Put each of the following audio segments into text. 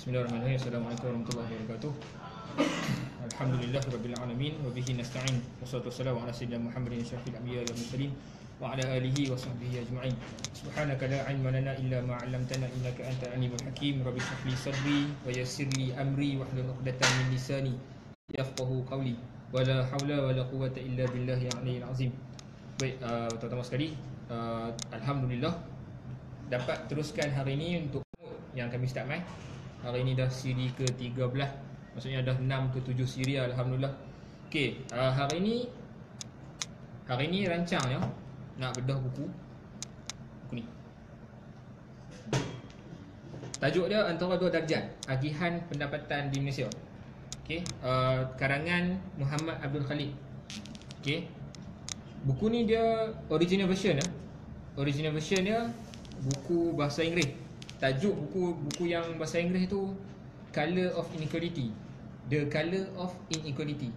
Bismillahirrahmanirrahim. Assalamualaikum warahmatullahi wabarakatuh. Alhamdulillahirabbil alamin wa bihi nasta'in. Wassalatu wassalamu ala sayyidina Muhammadin syafil anbiya'i wal mursalin wa ala alihi wa sahbihi ajma'in. Subhanaka la 'ilma lana illa ma 'allamtana innaka antal alimul hakim. Rabbi shrah li sadri wa yassir li amri wahlul 'uqdatam min lisani yafqahu qawli. Wala haula wala quwwata illa billahil 'aliyyil 'azim. Baik, tuan-tuan sekali, alhamdulillah dapat teruskan hari ini untuk yang kami start mai. Hari ini dah siri ke-13. Maksudnya dah 6 ke 7 siri, alhamdulillah. Okey, hari ini rancang ya nak bedah buku ni. Tajuk dia Antara Dua Darjat, Agihan Pendapatan di Malaysia. Okey, karangan Muhammad Abdul Khalid. Okey. Buku ni dia original version ya. Original version dia buku bahasa Inggeris. Tajuk buku yang bahasa Inggeris tu Colour of Inequality. The Colour of Inequality.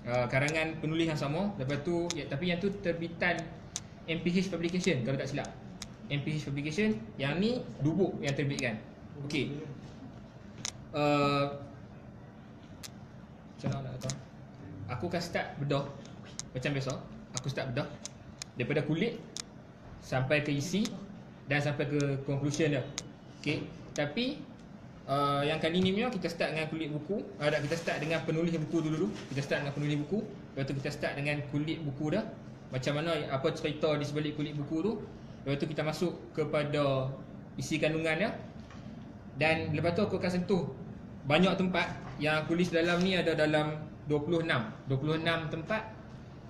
Karangan penulis yang sama. Lepas tu tapi yang tu terbitan MPH Publication kalau tak silap. MPH Publication. Yang ni Dubuk yang terbitkan. Okey. Macam mana nak kata? Aku akan start bedah macam biasa. Aku start bedah daripada kulit sampai ke isi dan sampai ke conclusion dia. Okey, tapi yang kali ni kita start dengan kulit buku. Kita start dengan penulis buku dulu. Kita start dengan penulis buku. Lepas tu kita start dengan kulit buku dah. Macam mana, apa cerita di sebalik kulit buku tu. Lepas tu kita masuk kepada isi kandungannya. Dan lepas tu aku akan sentuh banyak tempat yang aku list dalam ni. Ada dalam 26 tempat,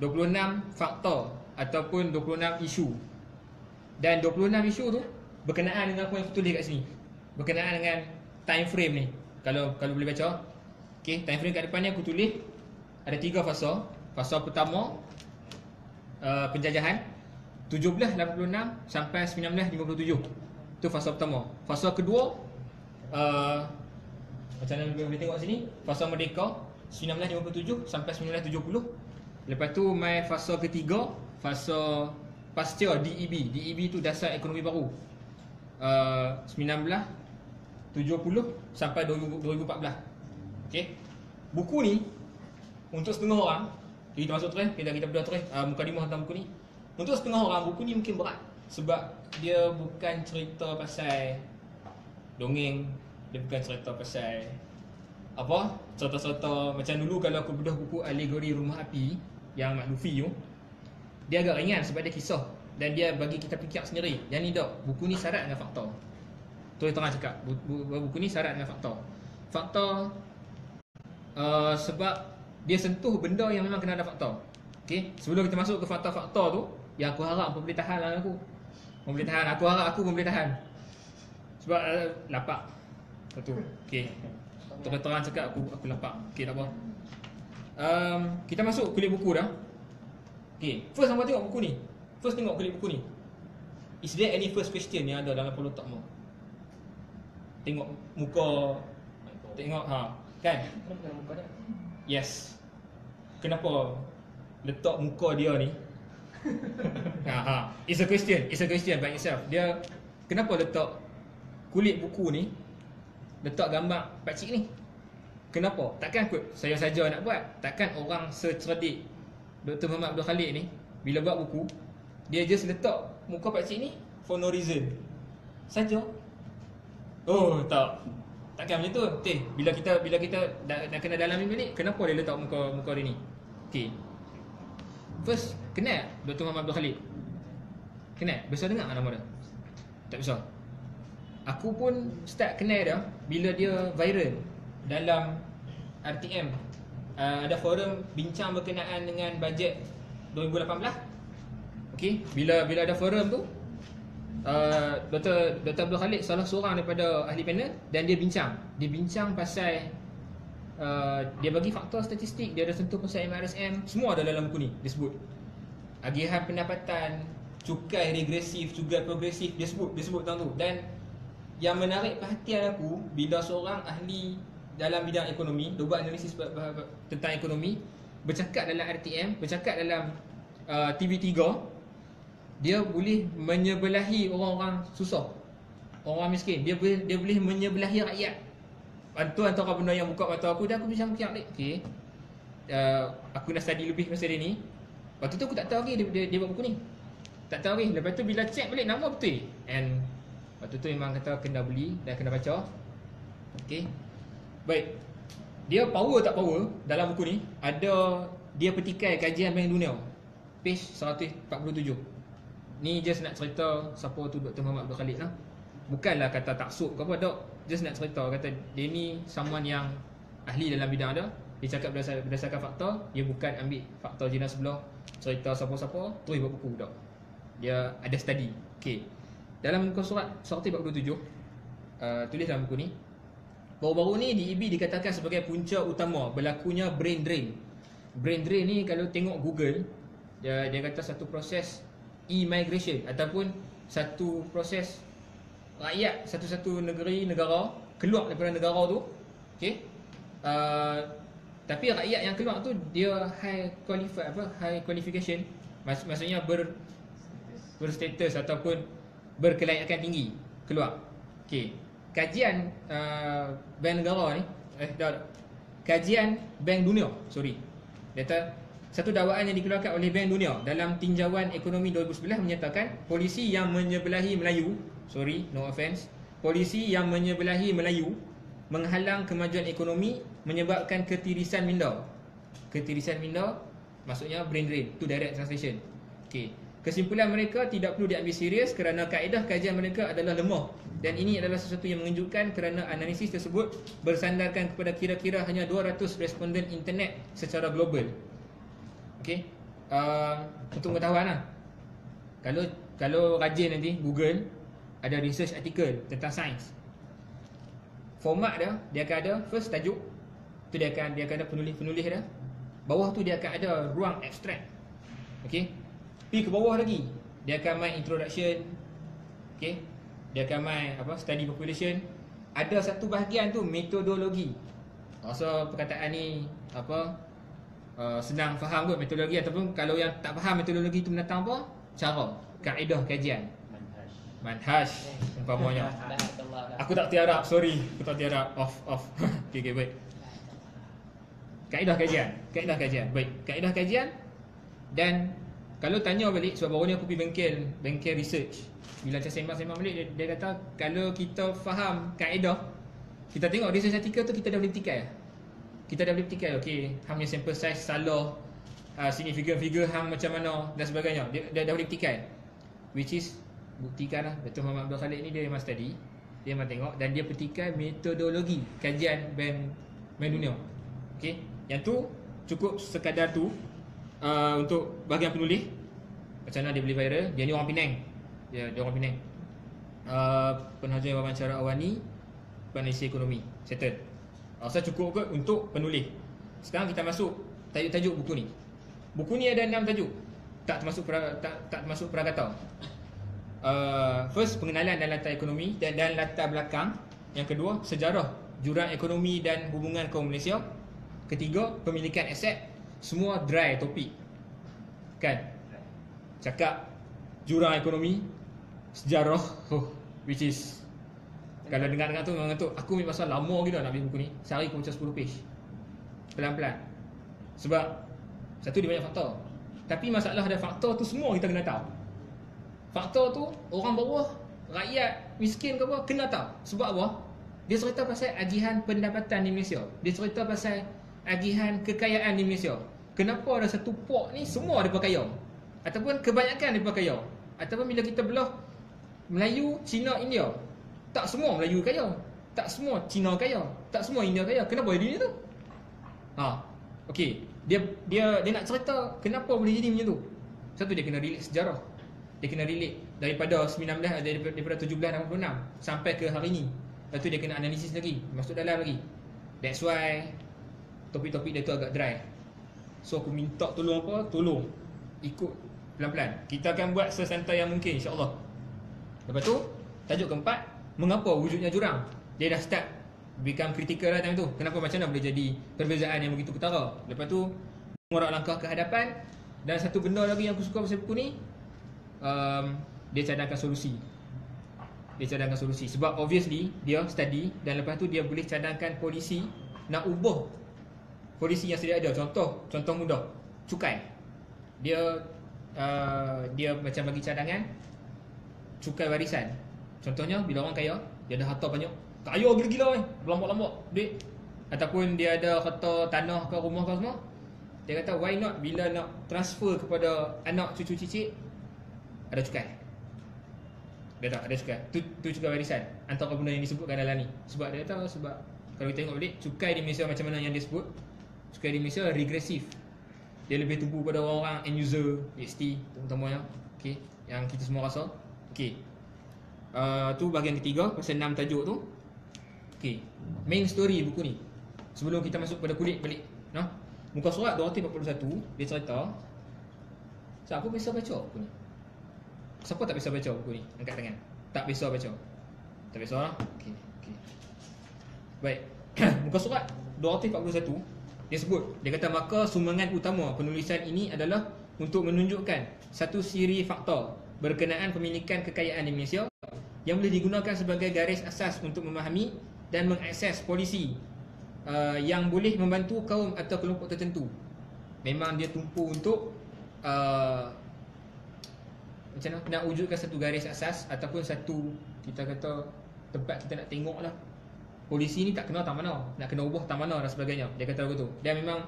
26 faktor ataupun 26 isu. Dan 26 isu tu berkenaan dengan apa yang aku tulis kat sini. Berkenaan dengan time frame ni. Kalau boleh baca. Okey, time frame kat depan ni aku tulis ada 3 fasa. Fasa pertama penjajahan 1786 sampai 1957. Itu fasa pertama. Fasa kedua macam mana boleh tengok sini, fasa merdeka 1957 sampai 1970. Lepas tu mai fasa ketiga, fasa pasca DEB. DEB tu Dasar Ekonomi Baru. 1970 sampai 2014. Okey. Buku ni untuk setengah orang, kita masuk terus, kita bedah terus mukadimah tentang buku ni. Untuk setengah orang buku ni mungkin berat sebab dia bukan cerita pasal dongeng, dia bukan cerita pasal apa? Cerita-cerita macam dulu kalau aku bedah buku Alegori Rumah Api yang Mat Luffy tu, dia agak ringan sebab dia kisah dan dia bagi kita fikir sendiri. Yang ni tak, buku ni syarat dengan fakta. Terus terang cakap, buku ni syarat dengan fakta. Fakta sebab dia sentuh benda yang memang kena ada fakta. Okey, sebelum kita masuk ke fakta-fakta tu, yang aku harap apa boleh tahan lah aku. Boleh tahan, aku harap aku pun boleh tahan. Sebab lapak. Satu. Okey. Terus terang cakap aku lapak. Okey, tak apa. Kita masuk kulit buku dah. Okay, first hangpa tengok buku ni. First tengok kulit buku ni. Is there any first question yang ada dalam kepala otakmu? Tengok muka. Tengok kan? Kenapa muka dia? Yes. Kenapa letak muka dia ni? It's a question. It's a question by itself. Dia kenapa letak kulit buku ni, letak gambar pakcik ni? Kenapa? Takkan saya saja nak buat. Takkan orang secerdik Dr. Muhammad Abdul Khalid ni bila buat buku, dia just letak muka pakcik ni for no reason saja. Oh, tak. Takkan macam tu. Bila kita dah kena dalami balik, kenapa dia letak muka dia ni? Okey. First, kenal Dr. Muhammad Abdul Khalid? Kenal? Biasa dengar nama dia? Tak biasa. Aku pun start kenal dia bila dia viral dalam RTM. Ada forum bincang berkenaan dengan bajet 2018. Okey, bila ada forum tu, Dr. Abdul Khalid salah seorang daripada ahli panel dan dia bincang pasal dia bagi faktor statistik, dia ada sentuh pasal MRSM, semua ada dalam buku ni disebut. Agihan pendapatan, cukai regresif, cukai progresif, dia sebut tentang tu. Dan yang menarik perhatian aku bila seorang ahli dalam bidang ekonomi, dia buat analisis tentang ekonomi, bercakap dalam RTM, bercakap dalam TV3, dia boleh menyebelahi orang-orang susah, orang miskin. Dia boleh menyebelahi rakyat. tu antara benda yang buka mata aku, dan aku macam fikir balik, okay, aku nak study lebih pasal dia ni. Waktu tu aku tak tahu lagi dia buat buku ni, tak tahu lagi. Lepas tu bila check balik, nama betul. And waktu tu memang kata kena beli dan kena baca. Okay, baik. Dia power tak power dalam buku ni, ada dia petikai kajian Bank Dunia, page 147. Ni just nak cerita siapa tu Dr. Muhammad Abdul Khalid lah. Bukanlah kata taksub ke apa, dok. Just nak cerita, kata dia ni someone yang ahli dalam bidang dia. Dia cakap berdasarkan fakta, dia bukan ambil fakta jiran sebelah, cerita siapa-siapa, terus buat buku, dok. Dia ada study. Okay, dalam muka surat 147, tulis dalam buku ni, baru-baru ni di EB dikatakan sebagai punca utama berlakunya brain drain. Brain drain ni kalau tengok Google, dia kata satu proses e-migration ataupun satu proses rakyat satu-satu negara keluar daripada negara tu. Okay, tapi rakyat yang keluar tu dia high qualification, maksudnya berstatus ataupun berkelayakan tinggi keluar. Okay, kajian Bank Negara ni, kajian Bank Dunia, dia kata satu dakwaan yang dikeluarkan oleh Bank Dunia dalam tinjauan ekonomi 2011 menyatakan polisi yang menyebelahi Melayu, no offense, polisi yang menyebelahi Melayu menghalang kemajuan ekonomi, menyebabkan ketirisan minda. Ketirisan minda maksudnya brain drain, tu direct translation. Okay, kesimpulan mereka tidak perlu diambil serius kerana kaedah kajian mereka adalah lemah, dan ini adalah sesuatu yang mengejutkan kerana analisis tersebut bersandarkan kepada kira-kira hanya 200 responden internet secara global. Okay, untuk pengetahuan lah, kalau rajin nanti Google ada research article tentang sains, format dia akan ada first tajuk tu, dia akan ada penulis dia, bawah tu dia akan ada ruang abstract. Okay, pergi ke bawah lagi, dia akan main introduction. Okay, dia akan main study population. Ada satu bahagian tu metodologi. Rasa perkataan ni senang faham kot metodologi, ataupun kalau yang tak faham metodologi tu menentang apa, cara, kaedah kajian, manhaj umpamanya. Aku tak tiarap, sorry, aku tak tiarap, off. Okay, baik. Kaedah kajian, baik, kaedah kajian. Dan kalau tanya balik, sebab baru ni aku pergi bengkel research, bila saya sembang balik, dia kata kalau kita faham kaedah, kita tengok research article tu, kita dah boleh petikai. Okay, hang punya sample size salah, significant figure hang macam mana dan sebagainya, dia dah boleh petikai. Which is buktikan lah, Dr. Muhammad Abdul Khalid ni dia memang study, dia memang tengok, dan dia petikai metodologi kajian Bank Dunia. Okay, yang tu cukup sekadar tu. Untuk bahagian penulis, macam mana dia boleh viral, dia ni orang Penang. Dia orang Penang. Penhajar wawancara awani, penanalisis ekonomi, settle. Rasa cukup ke untuk penulis. Sekarang kita masuk tajuk-tajuk buku ni. Buku ni ada 6 tajuk. Tak termasuk peragata. First, pengenalan dan latar ekonomi dan latar belakang. Yang kedua, sejarah jurang ekonomi dan hubungan kaum Malaysia. Ketiga, pemilikan aset. Semua dry topik, kan? Cakap jurang ekonomi, sejarah, which is kalau dengar-dengar tu memang tu, aku ambil masa lama gitu nak ambil buku ni. Sehari aku baca 10 page, pelan-pelan. Sebab satu, dia banyak fakta. Tapi masalah ada fakta tu semua kita kena tahu. Fakta tu orang bawah, rakyat miskin ke apa, kena tahu. Sebab apa? Dia cerita pasal agihan pendapatan di Malaysia, dia cerita pasal agihan kekayaan di Malaysia. Kenapa ada satu pok ni semua mereka kaya, ataupun kebanyakan mereka kaya, ataupun bila kita belah Melayu, Cina, India, tak semua Melayu kaya, tak semua Cina kaya, tak semua India kaya. Kenapa jadi macam tu? Okey, dia nak cerita kenapa boleh jadi macam tu. Satu, dia kena relate sejarah. Dia kena relate daripada 1766 sampai ke hari ni. Lepas tu dia kena analisis lagi, masuk dalam lagi. That's why topik-topik dia tu agak dry. So aku minta tolong ikut pelan-pelan. Kita akan buat sesantai yang mungkin, insya-Allah. Lepas tu tajuk keempat, mengapa wujudnya jurang. Dia dah start become critical lah time tu. Kenapa, macam mana boleh jadi perbezaan yang begitu ketara. Lepas tu mengorak langkah ke hadapan. Dan satu benda lagi yang aku suka pasal buku ni, dia cadangkan solusi. dia cadangkan solusi. Sebab obviously dia study dan lepas tu dia boleh cadangkan polisi nak ubah polisi yang sedia ada. Contoh mudah, cukai. Dia macam bagi cadangan cukai warisan. Contohnya bila orang kaya, dia ada harta banyak, kaya gila-gila berlambak-lambak duit, ataupun dia ada harta tanah ke rumah ke semua, dia kata why not bila nak transfer kepada anak cucu cicit ada cukai. Dia tak ada cukai. Tu cukai warisan. Antara benda yang disebutkan dalam ni. Sebab dia kata, sebab kalau kita tengok balik cukai di Malaysia macam mana yang dia sebut, cukai di Malaysia regresif. Dia lebih tumpu pada orang-orang end user, PhD terutamanya. Okey, yang kita semua rasa. Okey. Tu bahagian ketiga, pasal 6 tajuk tu. Okey. Main story buku ni. Sebelum kita masuk pada kulit balik, nah. Muka surat 241 dia cerita. Siapa biasa baca buku ni? Siapa tak biasa baca buku ni? Angkat tangan. Tak biasa baca. Tak biasa lah. Okey. Baik. Muka surat 241 dia sebut, dia kata maka sumbangan utama penulisan ini adalah untuk menunjukkan satu siri fakta berkenaan pemilikan kekayaan di Malaysia yang boleh digunakan sebagai garis asas untuk memahami dan mengakses polisi yang boleh membantu kaum atau kelompok tertentu. Memang dia tumpu untuk macam mana nak wujudkan satu garis asas ataupun satu, kita kata, tempat kita nak tengok lah polisi ni tak kena tak mana, nak kena ubah tak mana dan sebagainya. Dia kata begitu. Dan memang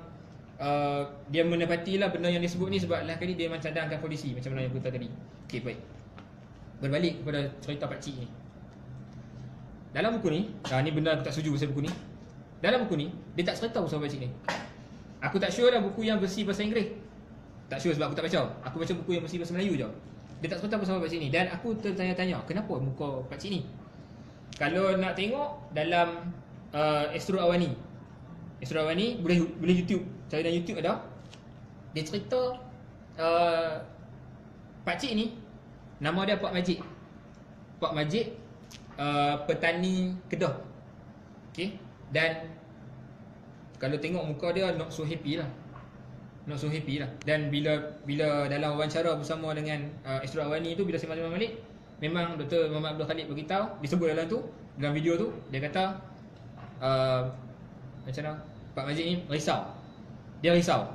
dia menepatilah benda yang disebut ni sebab lah kali dia memang cadangkan polisi macam mana yang kita tadi. Okey, baik. Berbalik kepada cerita pakcik ni. Dalam buku ni, ni benda aku tak setuju pasal buku ni. Dalam buku ni, dia tak cerita pasal pakcik ni. Aku tak sure lah buku yang versi bahasa Inggeris. Tak sure sebab aku tak baca. Aku baca buku yang versi bahasa Melayu je. Dia tak cerita pasal pakcik ni. Dan aku tertanya-tanya, kenapa muka pakcik ni? Kalau nak tengok dalam Astro Awani boleh YouTube, cari dalam YouTube ada. Dia cerita pakcik ni nama dia Pak Majid. Pak Majid petani kedah. Okey. Dan kalau tengok muka dia not so happy lah. Dan bila dalam wawancara bersama dengan Astro Awani tu, bila sembang-sembang balik, memang Dr. Muhammad Abdul Khalid beritahu, disebut dalam tu, dalam video tu, dia kata macam mana, Pak Majid ni risau. Dia risau.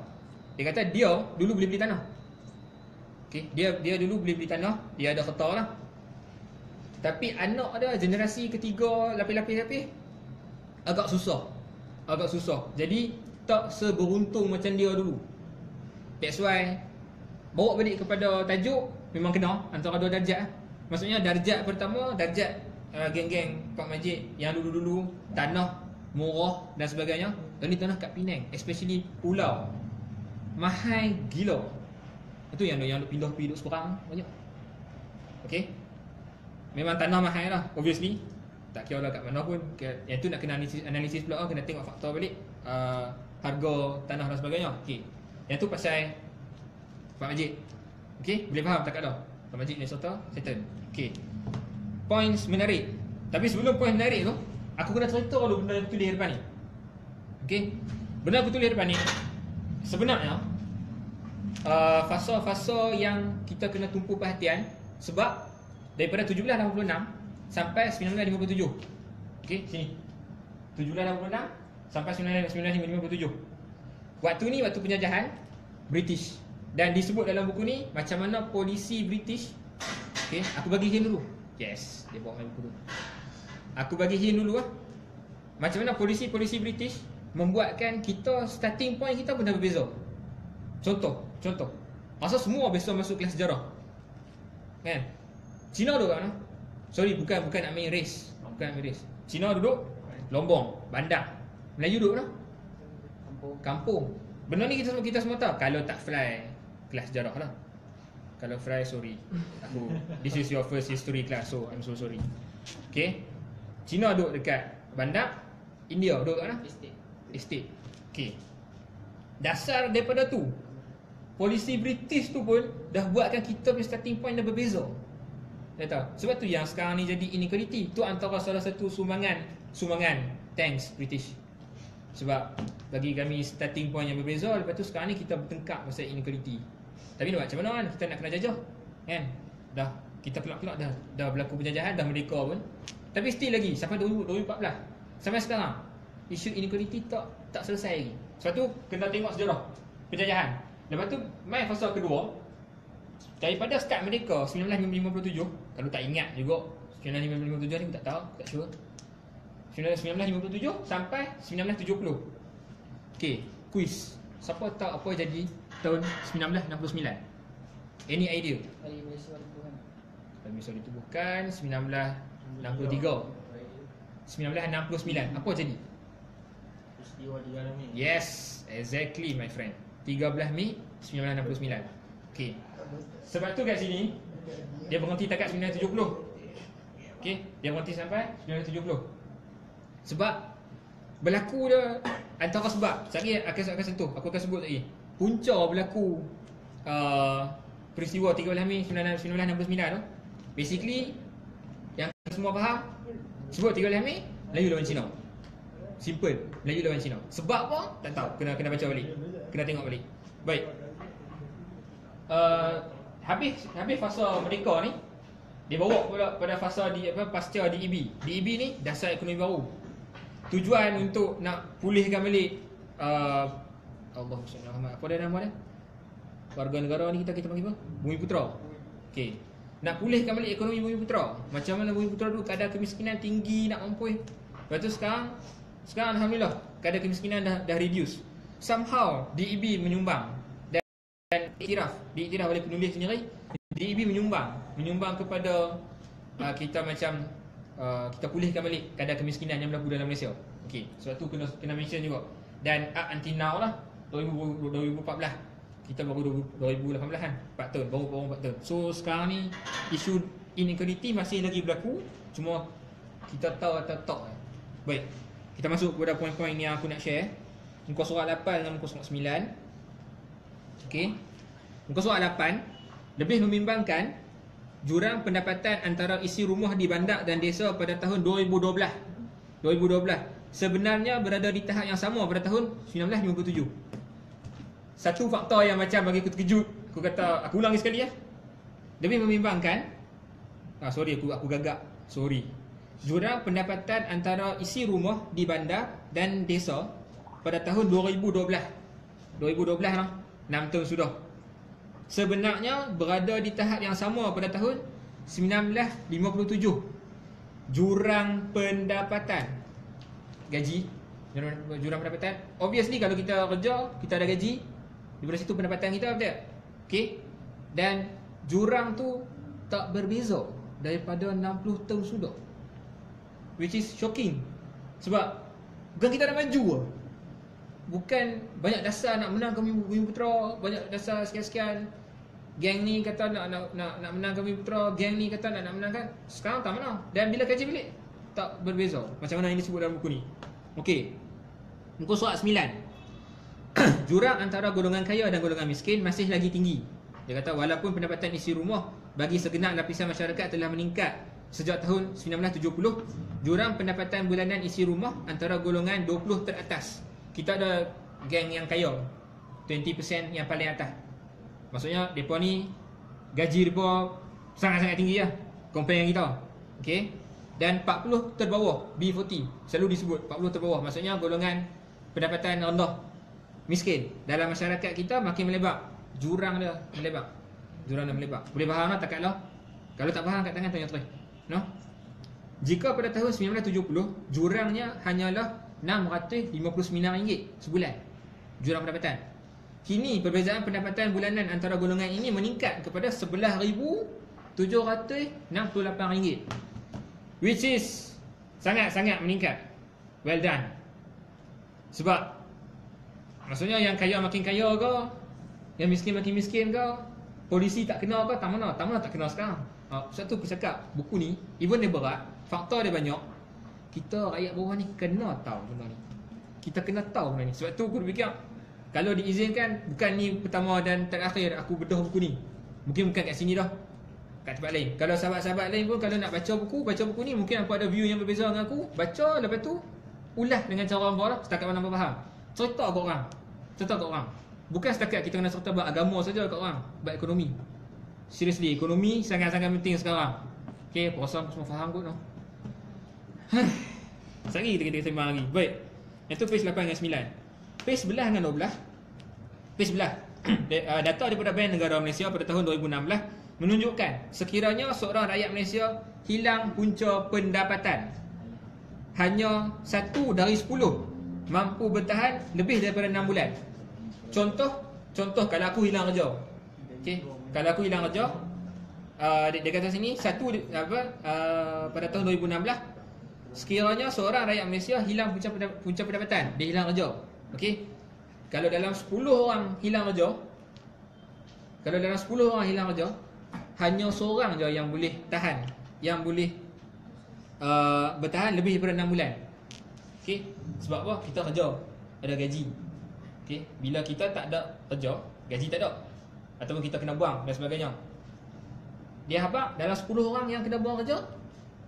Dia kata dia dulu boleh beli tanah. Okey, dia dulu boleh beli tanah, dia ada harta lah. Tapi anak dia generasi ketiga, lapis-lapis agak susah. Jadi tak seberuntung macam dia dulu. That's why bawa balik kepada tajuk memang kena antara dua darjat. Maksudnya darjat pertama, darjat geng-geng Pak Majid yang dulu-dulu tanah murah dan sebagainya. Dan ni tanah kat Penang, especially pulau, mahal gila. Itu yang pindah pergi duduk seberang banyak. Okay, memang tanah mahal lah, obviously. Tak kira lah kat mana pun. Yang tu nak kena analisis pula, kena tengok faktor balik, harga tanah dan sebagainya. Okay, yang tu pasal Pak Majid. Okay, boleh faham tak kat dah? Pak Majid Minnesota settle. Okay, points menarik. Tapi sebelum points menarik tu, aku kena cerita dulu benda yang aku tulis depan ni. Okay, benda aku tulis depan ni sebenarnya fasa-fasa yang kita kena tumpu perhatian. Sebab daripada 1786 sampai 1957. Okay, sini 1786 sampai 1957. Waktu ni waktu penjajahan British. Dan disebut dalam buku ni macam mana polisi British. Okay, aku bagi hint dulu. Yes, dia bawa main buku dulu. Aku bagi hint dulu lah. Macam mana polisi-polisi British membuatkan kita, starting point kita benda berbeza. Contoh asal semua biasa masuk kelas sejarah, kan? Cina duduk kat mana? Sorry, bukan nak main race. Cina duduk Lombong, Bandar. Melayu duduk mana? Kampung. Benda ni kita semua tahu. Kalau tak fly kelas sejarah lah. Kalau fly, sorry. This is your first history class, so I'm so sorry. Okay, Cina duduk dekat Bandar, India duduk kat mana? Estate. Okay, dasar daripada tu, polisi British tu pun dah buatkan kita punya starting point dah berbeza. Dah tahu. Sebab tu yang sekarang ni jadi inequality. Tu antara salah satu sumbangan thanks British. Sebab bagi kami starting point yang berbeza, lepas tu sekarang ni kita bertengkar pasal inequality. Tapi nak buat macam mana kan? Kita nak kena jajah, kan? Dah Kita kelak-kelak dah berlaku penjajahan, dah merdeka pun. Tapi still lagi sampai 2014 sampai sekarang isu inequality tak selesai lagi. Sebab tu kena tengok sejarah penjajahan. Lepas tu mai fasa kedua, daripada start merdeka 1957, kalau tak ingat juga 1957 ni aku tak tahu, tak sure. 1957 sampai 1970. Okey, quiz. Siapa tahu apa jadi tahun 1969? Any idea? Hari Malaysia Tuhan. Misalnya itu bukan 1963. 1969. Apa jadi? Peristiwa 13 Mei. Yes, exactly my friend. 13 Mei 1969. Okey. Sebab tu kat sini dia berhenti takat 1970. Okey, dia berhenti sampai 1970. Sebab berlaku dia antara sebab. Sekali akan sentuh, aku akan sebut lagi. Punca berlaku peristiwa 13 Mei 1969 tu. Basically yang semua faham, sebut 13 Mei Melayu lawan Cina. Simple, Melayu lawan Cina. Sebab apa? Tak tahu, kena baca balik. Kena tengok balik. Baik. Habis fasa merdeka ni, dia bawa pula pada fasa pasca DEB. DEB ni dasar ekonomi baru. Tujuan untuk nak pulihkan balik Allah SWT, apa dia nama dia? Warga negara ni kita panggil apa? Bumiputera. Okey. Nak pulihkan balik ekonomi Bumiputera. Macam mana Bumiputera dulu kadar kemiskinan tinggi nak mampus. Lepas tu sekarang alhamdulillah kadar kemiskinan dah reduce. Somehow DEB menyumbang dan diiktiraf oleh penulis sendiri. DEB menyumbang kepada kita macam kita pulihkan balik kadar kemiskinan yang berlaku dalam Malaysia. Okey, sebab tu kena mention juga. Dan until now lah 2014. Kita baru 2018 kan, 4 tahun, baru 4 tahun. So sekarang ni isu inequality masih lagi berlaku, cuma kita tahu atau tak. Baik, kita masuk kepada poin-poin yang aku nak share. Muka surat 8 dengan muka surat 9. Okey. Muka surat 8 lebih membimbangkan jurang pendapatan antara isi rumah di bandar dan desa pada tahun 2012 sebenarnya berada di tahap yang sama pada tahun 1957. Satu faktor yang macam bagi aku terkejut, aku ulangi sekali ya. Lebih membimbangkan, aku gagap. Sorry. Jurang pendapatan antara isi rumah di bandar dan desa pada tahun 2012 lah, 6 tahun sudah. Sebenarnya berada di tahap yang sama pada tahun 1957. Jurang pendapatan gaji, jurang pendapatan. Obviously kalau kita kerja, kita ada gaji. Daripada situ pendapatan kita, betul? Okey. Dan jurang tu tak berbeza daripada 60 tahun sudah. Which is shocking. Sebab bukan kita dah maju lah. Bukan banyak dasar nak menangkan Bumiputera, banyak dasar sekian-sekian. Geng ni kata nak menangkan Bumiputera, geng ni kata nak menangkan. Sekarang tak menang. Dan bila kaji balik, tak berbeza. Macam mana yang disebut dalam buku ni. Okey. Muka surat 9. Jurang antara golongan kaya dan golongan miskin masih lagi tinggi. Dia kata walaupun pendapatan isi rumah bagi segenap lapisan masyarakat telah meningkat sejak tahun 1970, jurang pendapatan bulanan isi rumah antara golongan 20 teratas. Kita ada geng yang kaya, 20% yang paling atas. Maksudnya mereka ni gaji mereka sangat-sangat tinggi lah compare dengan kita. Okay. Dan 40 terbawah, B40 selalu disebut 40 terbawah. Maksudnya golongan pendapatan rendah, miskin dalam masyarakat kita makin melebar. Jurang dia melebar. Boleh faham lah takat lah. Kalau tak faham kat tangan tanya terus. No? Jika pada tahun 1970 jurangnya hanyalah RM659 sebulan, jurang pendapatan. Kini perbezaan pendapatan bulanan antara golongan ini meningkat kepada RM11,768, which is sangat-sangat meningkat. Well done. Sebab maksudnya yang kaya makin kaya ke, yang miskin makin miskin ke, polisi tak kenal ke, tak mana tak kenal sekarang. Sebab tu aku cakap buku ni even dia berat, faktor dia banyak, kita rakyat bawah ni kena tahu benda ni. Kita kena tahu benda ni. Sebab tu aku fikir kalau diizinkan, bukan ni pertama dan terakhir aku bedah buku ni. Mungkin bukan kat sini dah, kat tempat lain. Kalau sahabat-sahabat lain pun kalau nak baca buku ni, mungkin apa ada view yang berbeza dengan aku. Baca, lepas tu ulas dengan cara orang lah, setakat mana faham. Cerita kat orang. Bukan setakat kita kena serta buat agama saja kat orang, buat ekonomi. Seriously, ekonomi sangat-sangat penting sekarang. Okay, puasa aku semua faham kot no. Sekali kita sembang lagi. Baik. Yang tu page 8 dengan 9. Page 11 dengan 12. Page 11. Data daripada Bank Negara Malaysia pada tahun 2016 menunjukkan sekiranya seorang rakyat Malaysia hilang punca pendapatan, hanya 1 dari 10 mampu bertahan lebih daripada 6 bulan. Contoh kalau aku hilang kerja. Okey, kalau aku hilang kerja, dia kata sini pada tahun 2016 sekiranya seorang rakyat Malaysia hilang punca pendapatan, dia hilang kerja. Okey. Kalau dalam 10 orang hilang kerja, hanya seorang je yang boleh tahan, yang boleh bertahan lebih daripada 6 bulan. Okey. Sebab apa? Kita kerja, ada gaji. Okey. Bila kita tak ada kerja, gaji tak ada, ataupun kita kena buang dan sebagainya, dia habaq dalam 10 orang yang kena buang kerja,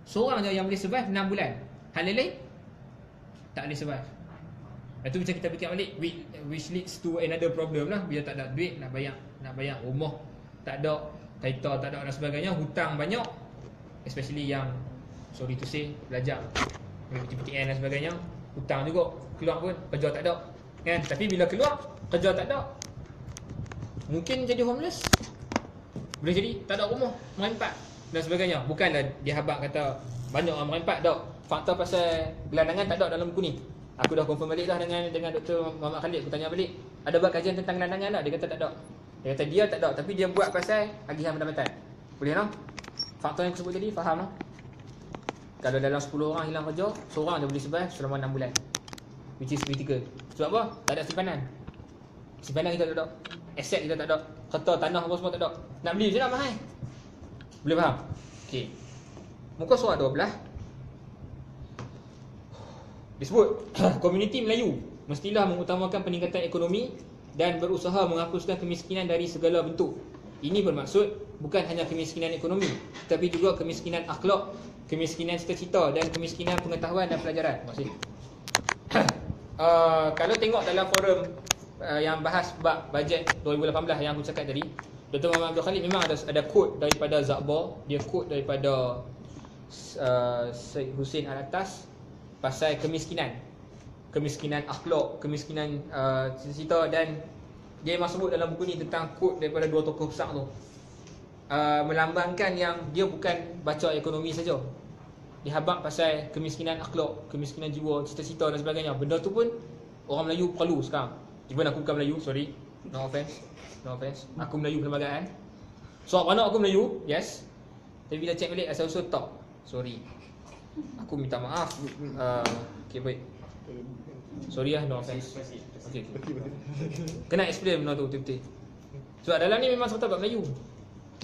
seorang je yang boleh survive 6 bulan. Hal lain tak boleh survive. Itu macam kita fikir balik, which leads to another problem lah. Bila tak ada duit, nak bayar rumah tak ada, title tak ada dan sebagainya, hutang banyak, especially yang sorry to say belajar PTN dan sebagainya, hutang juga, keluar pun kerja tak ada kan. Tapi bila keluar kerja tak ada, mungkin jadi homeless, boleh jadi tak ada rumah, merempat dan sebagainya. Bukanlah dia habaq kata banyak orang merempat, tak. Fakta pasal gelandangan tak ada dalam buku ni. Aku dah confirm balik dah dengan Dr. Muhammad Khalid. Aku tanya balik, ada buat kajian tentang gelandangan tak? Dia kata tak ada. Dia kata dia tak ada, tapi dia buat pasal agihan pendapatan. Boleh tak? Fakta yang aku sebut tadi, faham tak? Kalau dalam 10 orang hilang kerja, seorang je boleh survive selama 6 bulan, which is critical. Sebab apa? Tak ada simpanan. Simpanan kita tak ada, aset kita tak ada, harta tanah apa semua tak ada. Nak beli macam mana mahal? Boleh faham? Okey. Muka surat 12 disebut komuniti Melayu mestilah mengutamakan peningkatan ekonomi dan berusaha menghapuskan kemiskinan dari segala bentuk. Ini bermaksud bukan hanya kemiskinan ekonomi, tetapi juga kemiskinan akhlak, kemiskinan cita-cita dan kemiskinan pengetahuan dan pelajaran. Maksud kalau tengok dalam forum yang bahas bab bajet 2018 yang aku cakap tadi, Dr. Muhammad Abdul Khalid memang ada quote daripada Zakbar, dia quote daripada Syed Hussein Alatas pasal kemiskinan akhlak, kemiskinan cita-cita, dan dia memang sebut dalam buku ni tentang quote daripada dua tokoh besar tu, melambangkan yang dia bukan baca ekonomi saja, dia habaq pasal kemiskinan akhlak, kemiskinan jiwa, cita-cita dan sebagainya. Benda tu pun orang Melayu perlu sekarang. Even aku bukan Melayu, sorry, no offense. Aku Melayu perlembagaan, so anak aku Melayu, yes. Tapi bila check balik asal usul tak, sorry, aku minta maaf. Okay, baik. Sorry lah, no offense. Okay. Kena explain benda tu betul-betul. Sebab dalam ni memang serta bab Melayu.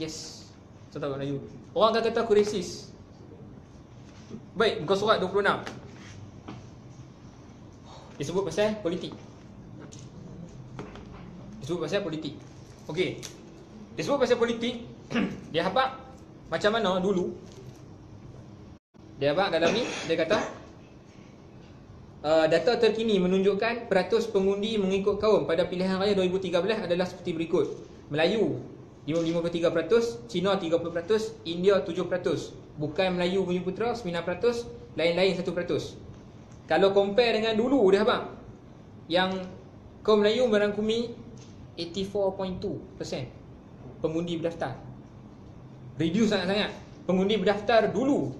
Yes, serta bab Melayu. Orang akan kata aku racist. Baik, muka surat 26 disebut pasal politik. Okey. Disebut pasal politik. Dia habaq macam mana dulu. Dia habaq dalam ni, dia kata data terkini menunjukkan peratus pengundi mengikut kaum pada pilihan raya 2013 adalah seperti berikut. Melayu 53%, Cina 30%, India 7%. Bukan Melayu Bumiputera 9%, lain-lain 1%. Kalau compare dengan dulu dia habaq, yang kaum Melayu merangkumi 84.2% pengundi berdaftar. Reduce sangat-sangat. Pengundi berdaftar dulu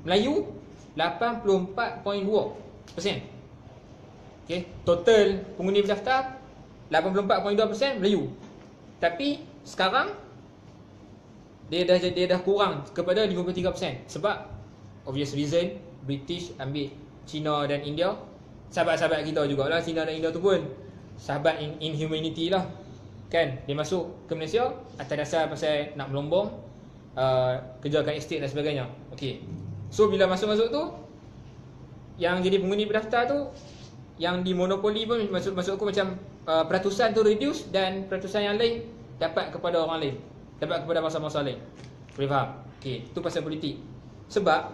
Melayu 84.2%. Okay, total pengundi berdaftar 84.2% Melayu. Tapi sekarang dia dah kurang kepada 53%. Sebab obvious reason, British ambil China dan India. Sahabat-sahabat kita jugalah, China dan India tu pun sahabat in humanity lah kan. Dia masuk ke Malaysia atas dasar pasal nak melombong, kerjakan estate dan sebagainya. Okay, so bila masuk-masuk tu, yang jadi pengundi berdaftar tu, yang di monopoli pun maksud aku macam peratusan tu reduce dan peratusan yang lain dapat kepada orang lain, dapat kepada masa-masa lain. Boleh faham? Okay, tu pasal politik. Sebab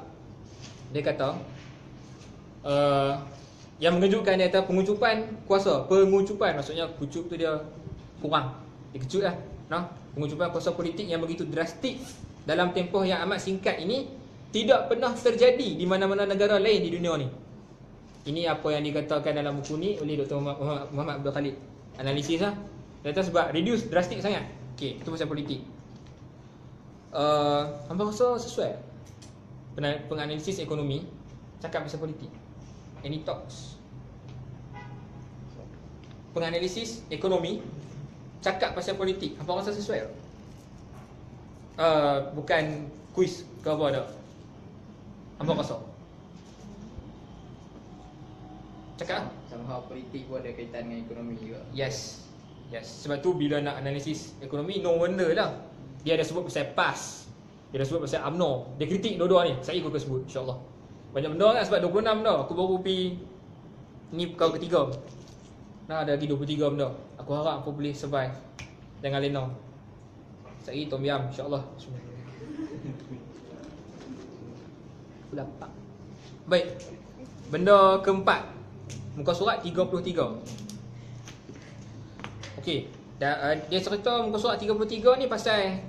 dia kata yang mengejutkan dia kata pengucupan kuasa. Pengucupan maksudnya kucup tu dia kurang, dia kecut lah. Pengucupan kuasa politik yang begitu drastik dalam tempoh yang amat singkat ini tidak pernah terjadi di mana-mana negara lain di dunia ni. Ini apa yang dikatakan dalam buku ni oleh Dr. Muhammad Abdul Khalid. Analisis lah. Dia kata sebab reduce drastik sangat. Okey, itu pasal politik. Hamba rasa sesuai penganalisis ekonomi cakap pasal politik. Any thoughts? Penganalisis ekonomi cakap pasal politik, hamba rasa sesuai tak? Bukan kuis ke apa tak? Hamba rasa cakap lah. Somehow politik pun ada kaitan dengan ekonomi juga. Yes. Sebab tu bila nak analisis ekonomi, no wonder lah dia ada sebut pasal PAS, dia ada sebut pasal UMNO. Dia kritik dua-dua ni. Saya ikut sebut insyaAllah. Banyak benda kan sebab 26 dah. Aku baru pergi ni perkara ketiga. Nah, ada lagi 23 benda. Aku harap aku boleh survive. Jangan lena. Saya tom yam insyaAllah. Aku lapar. Baik. Benda keempat, muka surat 33. Okey, dia cerita muka surat 33 ni pasal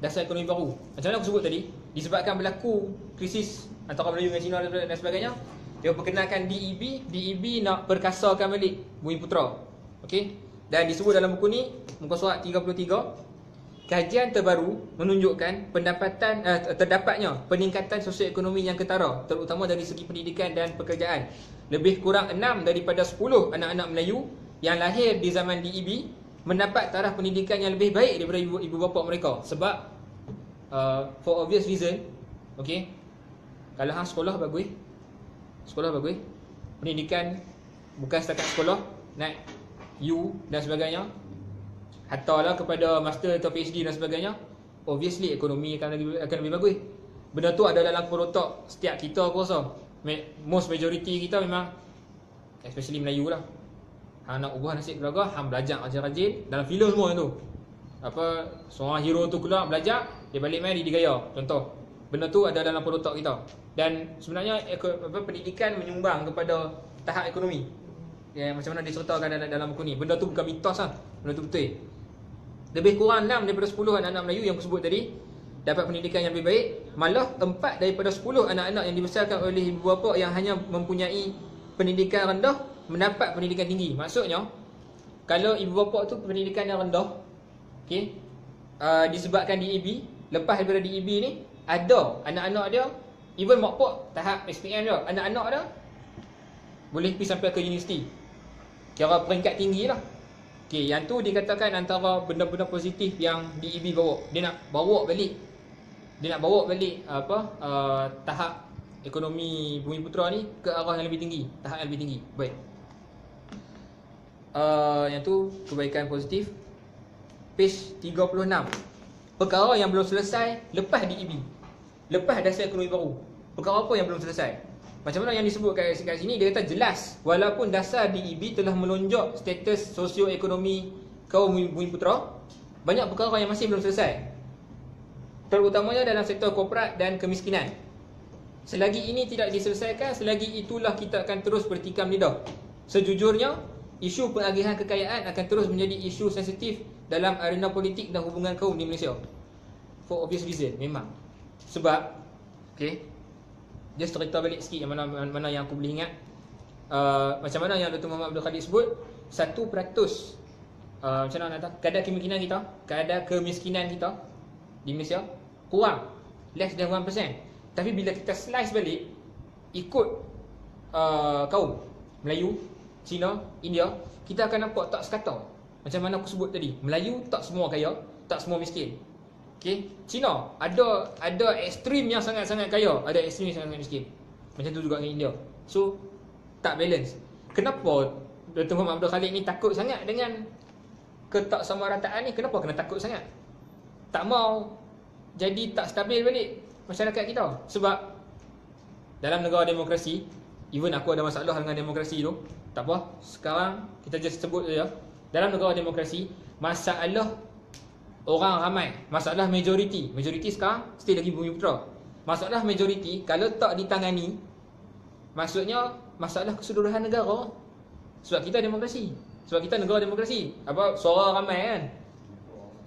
dasar ekonomi baru. Macam mana aku sebut tadi, disebabkan berlaku krisis antara Melayu dengan Cina dan sebagainya, dia perkenalkan DEB. DEB nak perkasakan balik Bumiputera. Okey, dan disebut dalam buku ni muka surat 33, kajian terbaru menunjukkan terdapatnya peningkatan sosioekonomi yang ketara, terutama dari segi pendidikan dan pekerjaan. Lebih kurang 6 daripada 10 anak-anak Melayu yang lahir di zaman DEB mendapat taraf pendidikan yang lebih baik daripada ibu bapa mereka. Sebab for obvious reason, okey, kalau hang sekolah bagus, pendidikan bukan setakat sekolah, naik U dan sebagainya, hantarlah kepada master atau PhD dan sebagainya, obviously ekonomi akan lebih bagus. Benda tu ada dalam kepala otak setiap kita, aku rasa. Most majority kita memang, especially Melayu lah, hang nak ubah nasib keluarga, hang belajar rajin-rajin. Dalam filem semua tu, apa, seorang hero tu keluar belajar, dia balik main, dia digaya. Contoh, benda tu ada dalam kepala otak kita. Dan sebenarnya pendidikan menyumbang kepada tahap ekonomi, ya, macam mana diceritakan dalam buku ni. Benda tu bukan mitos lah, benda tu betul. Lebih kurang 6 daripada 10 anak-anak Melayu yang aku sebut tadi dapat pendidikan yang lebih baik. Malah 4 daripada 10 anak-anak yang dibesarkan oleh ibu bapa yang hanya mempunyai pendidikan rendah mendapat pendidikan tinggi. Maksudnya, kalau ibu bapa tu pendidikan yang rendah, okey, disebabkan DEB, lepas daripada DEB ni, ada anak-anak dia, even mak pak tahap SPM dia, anak-anak dia boleh pergi sampai ke universiti. Kira peringkat tinggi lah. Okey, yang tu dikatakan antara benda-benda positif yang DEB bawa. Dia nak bawa balik tahap ekonomi Bumiputera ni ke arah yang lebih tinggi, tahap yang lebih tinggi. Baik. Yang tu kebaikan positif. Page 36. Perkara yang belum selesai lepas DEB, lepas dasar ekonomi baru. Perkara apa yang belum selesai? Macam mana yang disebut kat sini, dia kata jelas walaupun dasar DEB telah melonjak status sosioekonomi kaum Bumiputera, banyak perkara yang masih belum selesai, terutamanya dalam sektor korporat dan kemiskinan. Selagi ini tidak diselesaikan, selagi itulah kita akan terus bertikam lidah. Sejujurnya, isu pengagihan kekayaan akan terus menjadi isu sensitif dalam arena politik dan hubungan kaum di Malaysia. For obvious reason, memang. Sebab, okay, just cerita balik sikit yang mana yang aku boleh ingat. Macam mana yang Dr. Muhammad Abdul Khalid sebut, 1% macam mana nak kata, kadar kemiskinan kita di Malaysia kurang, less than 1%. Tapi bila kita slice balik ikut kaum Melayu, Cina, India, kita akan nampak tak sekata. Macam mana aku sebut tadi, Melayu tak semua kaya, tak semua miskin. Okay, Cina ada ekstrim yang sangat-sangat kaya, ada ekstrim yang sangat miskin. Macam tu juga dengan India. So tak balance. Kenapa Dr. Muhammad Abdul Khalid ni takut sangat dengan ketaksamarataan ni? Kenapa kena takut sangat? Tak mau jadi tak stabil balik masyarakat kita. Sebab dalam negara demokrasi, even aku ada masalah dengan demokrasi tu, tak apa, sekarang kita just sebut saja. Dalam negara demokrasi, masalah orang ramai, masalah majoriti sekarang still lagi Bumiputera. Masalah majoriti kalau tak ditangani, maksudnya masalah keseluruhan negara. Sebab kita demokrasi, sebab kita negara demokrasi, apa, suara ramai kan.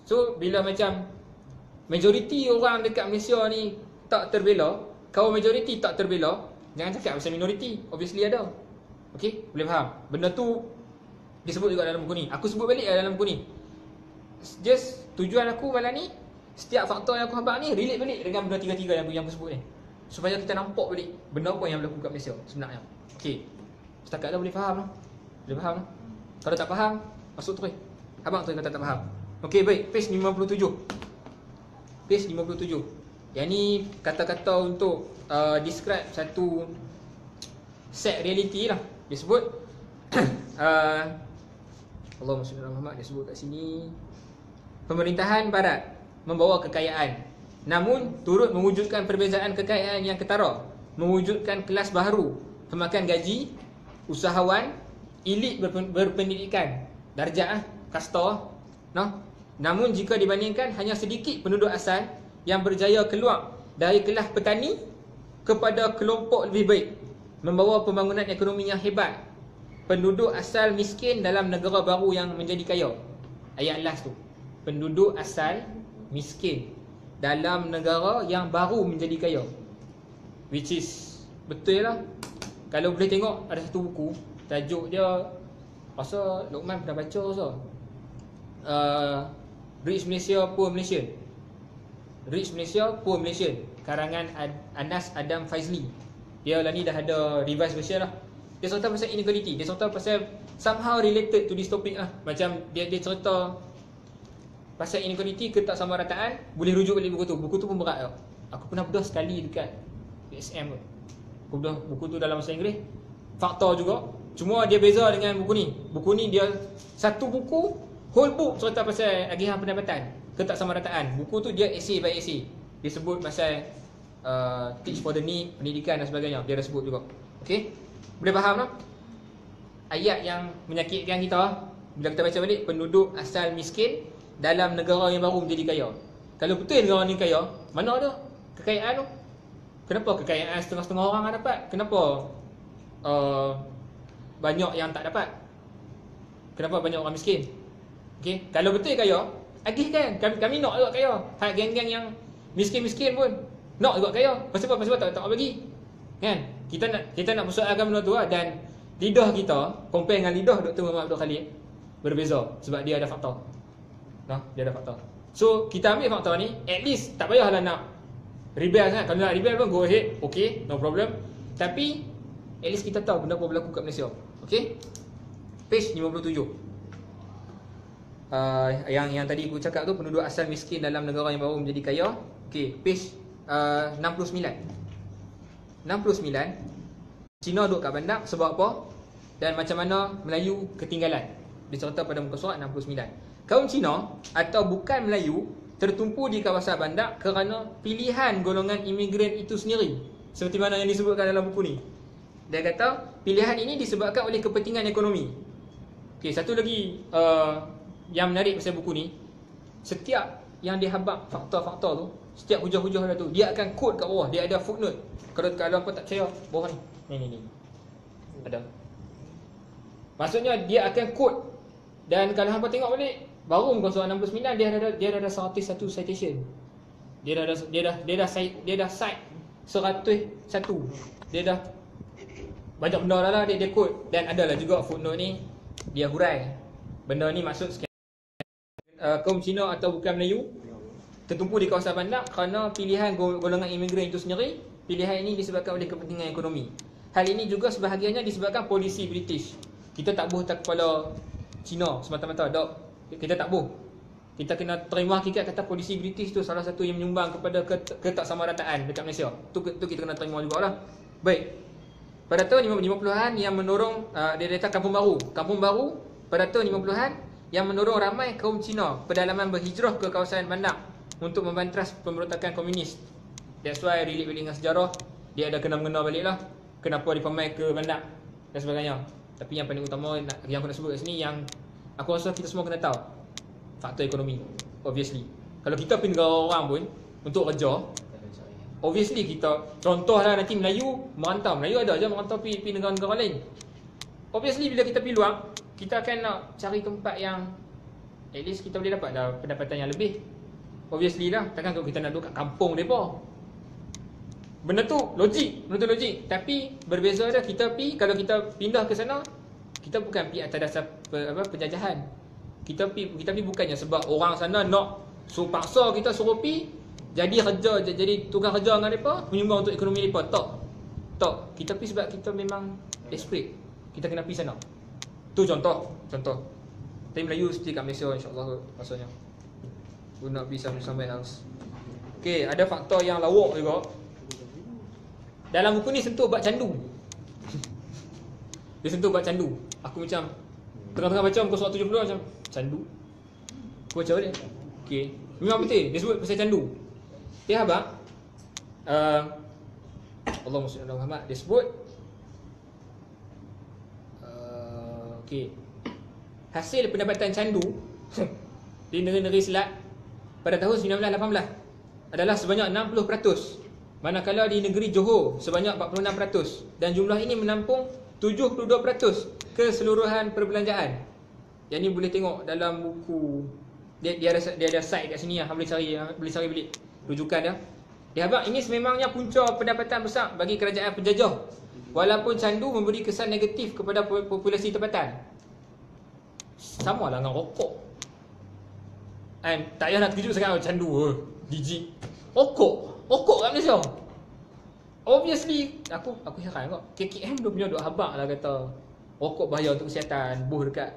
So bila macam majoriti orang dekat Malaysia ni tak terbela, kaum majoriti tak terbela, jangan cakap pasal minoriti. Obviously ada. Okey, boleh faham? Benda tu disebut juga dalam buku ni. Aku sebut balik dalam buku ni. Just tujuan aku malam ni, setiap faktor yang aku habaq ni relate balik dengan benda tiga-tiga yang aku sebut ni, supaya kita nampak balik benda apa yang berlaku kat Malaysia sebenarnya. Okey, setakat dah boleh faham lah. Boleh faham lah. Kalau tak faham, masuk terus. Abang tu kata tak faham. Okey, baik. Page 57. Page 57. Yang ni kata-kata untuk describe satu set reality lah. Dia sebut Allahumma salli ala Muhammad. Dia sebut kat sini, pemerintahan barat membawa kekayaan, namun turut mewujudkan perbezaan kekayaan yang ketara, mewujudkan kelas baharu, pemakan gaji, usahawan, elit berpendidikan, darjah, kasta, no? Namun jika dibandingkan, hanya sedikit penduduk asal yang berjaya keluar dari kelas petani kepada kelompok lebih baik, membawa pembangunan ekonomi yang hebat. Penduduk asal miskin dalam negara baru yang menjadi kaya. Ayat last tu, penduduk asal miskin dalam negara yang baru menjadi kaya. Which is betul lah. Kalau boleh tengok, ada satu buku, tajuk dia rasa Luqman pernah baca rasa, Rich Malaysia, Poor Malaysian. Rich Malaysia, Poor Malaysian, karangan Anas Adam Faizli. Dia lah ni dah ada revised version lah. Dia cerita pasal inequality. Dia cerita pasal somehow related to this topic lah. Macam dia cerita pasal inequality, ketaksamarataan. Boleh rujuk balik buku tu. Buku tu pun berat tau. Aku pernah bedah sekali dekat PSM tu. Aku bedah buku tu dalam bahasa Inggeris. Fakta juga. Cuma dia beza dengan buku ni. Buku ni dia satu buku, whole book cerita pasal agihan pendapatan, ketaksamarataan. Buku tu dia essay by essay. Dia sebut pasal teach for the need, pendidikan dan sebagainya. Dia dah sebut juga. Okay, boleh faham tak? Ayat yang menyakitkan kita bila kita baca balik, penduduk asal miskin dalam negara yang baru menjadi kaya. Kalau betul negara ni kaya, mana ada kekayaan tu? Kenapa kekayaan setengah-setengah orang yang dapat? Kenapa banyak yang tak dapat? Kenapa banyak orang miskin? Okay, kalau betul kaya, agihkan. Kami nak juga kaya. Hak geng-geng yang miskin-miskin pun nak juga kaya. Pasal apa? Pasal tak bagi. Kan? Kita nak persoalkan benda tu lah. Dan lidah kita compare dengan lidah Dr. Muhammad Abdul Khalid berbeza sebab dia ada fakta. Nah, dia ada fakta. So kita ambil fakta ni, at least tak payahlah nak rebel sangat. Kalau nak rebel pun go ahead, okay, no problem. Tapi at least kita tahu benda apa berlaku kat Malaysia. Okay, page 57. Yang tadi aku cakap tu, penduduk asal miskin dalam negara yang baru menjadi kaya. Okay, page 69. Cina duduk kat bandar sebab apa? Dan macam mana Melayu ketinggalan. Dicerita pada muka surat 69. Kaum Cina atau bukan Melayu tertumpu di kawasan bandar kerana pilihan golongan imigran itu sendiri. Seperti mana yang disebutkan dalam buku ni. Dia kata pilihan ini disebabkan oleh kepentingan ekonomi. Okay, satu lagi yang menarik pasal buku ni, setiap yang dia habaq fakta-fakta tu, setiap hujah-hujah dia tu, dia akan quote kat bawah. Dia ada footnote. Kalau apa tak percaya, bawah ni. Ni. Ada. Maksudnya dia akan quote. Dan kalau hampa tengok balik, baru muka surat 69 dia ada 101 citation. Dia dah cite 101. Dia dah banyak benda dah lah dia quote. Dan adalah juga footnote ni dia hurai. Benda ni maksud kaum Cina atau bukan Melayu tertumpu di kawasan bandar kerana pilihan golongan imigran itu sendiri. Pilihan ini disebabkan oleh kepentingan ekonomi. Hal ini juga sebahagiannya disebabkan polisi British. Kita tak boleh tak kepala Cina semata-mata. Kita tak boleh. Kita kena terima hakikat kata polisi British tu salah satu yang menyumbang kepada ketaksamarataan dekat Malaysia. Tu kita kena terima jugalah. Baik. Pada tahun 50-an yang mendorong dia kata kampung baru pada tahun 50-an yang mendorong ramai kaum Cina pedalaman berhijrah ke kawasan bandar untuk membantras pemberontakan komunis. That's why relate balik dengan sejarah, dia ada kena-mengena balik lah kenapa dipamai ke bandar dan sebagainya. Tapi yang paling utama yang aku nak sebut kat sini, yang aku rasa kita semua kena tahu, faktor ekonomi. Obviously, kalau kita pergi negara orang pun untuk kerja, obviously kita, contohlah nanti Melayu merantau. Melayu ada je merantau pergi negara-negara lain. Obviously bila kita pergi luar, kita akan nak cari tempat yang at least kita boleh dapat dah pendapatan yang lebih. Obviously lah, takkan kalau kita nak duduk kat kampung mereka. Benda tu logik, tapi berbeza dah. Kita kalau kita pindah ke sana, kita bukan pergi atas dasar penjajahan. Kita pergi bukannya sebab orang sana nak paksa kita suruh pergi jadi tukang kerja dengan mereka, menyumbang untuk ekonomi mereka. Tak. Kita pergi sebab kita memang desperate. Kita kena pergi sana. Tu contoh. Tapi Melayu mesti kat Malaysia insya-Allah maksudnya. Would not be somewhere else. Okay, ada faktor yang lawak juga. Dalam buku ni sentuh bab candu. Dia sentuh bab candu. Aku macam tengah-tengah baca muka surat 70 macam candu. Aku baca dia. Okay, memang betul dia sebut pasal candu. Dia abang Allahumma salli ala Muhammad. Dia sebut okay, hasil pendapatan candu di negeri-negeri Selat pada tahun 1918 adalah sebanyak 60%. Manakala di negeri Johor sebanyak 46%. Dan jumlah ini menampung 72% keseluruhan perbelanjaan. Yang ni boleh tengok dalam buku. Dia ada site kat sini yang boleh cari balik rujukan dia. Dia abang, ini sememangnya punca pendapatan besar bagi kerajaan penjajah. Walaupun candu memberi kesan negatif kepada populasi tempatan. Sama lah dengan rokok. Tak payah nak terkejut sangat candu. Jijik. Rokok kat Malaysia. Obviously aku heran kok. KKM dia punya duk habaq lah kata rokok bahaya untuk kesihatan. Buh dekat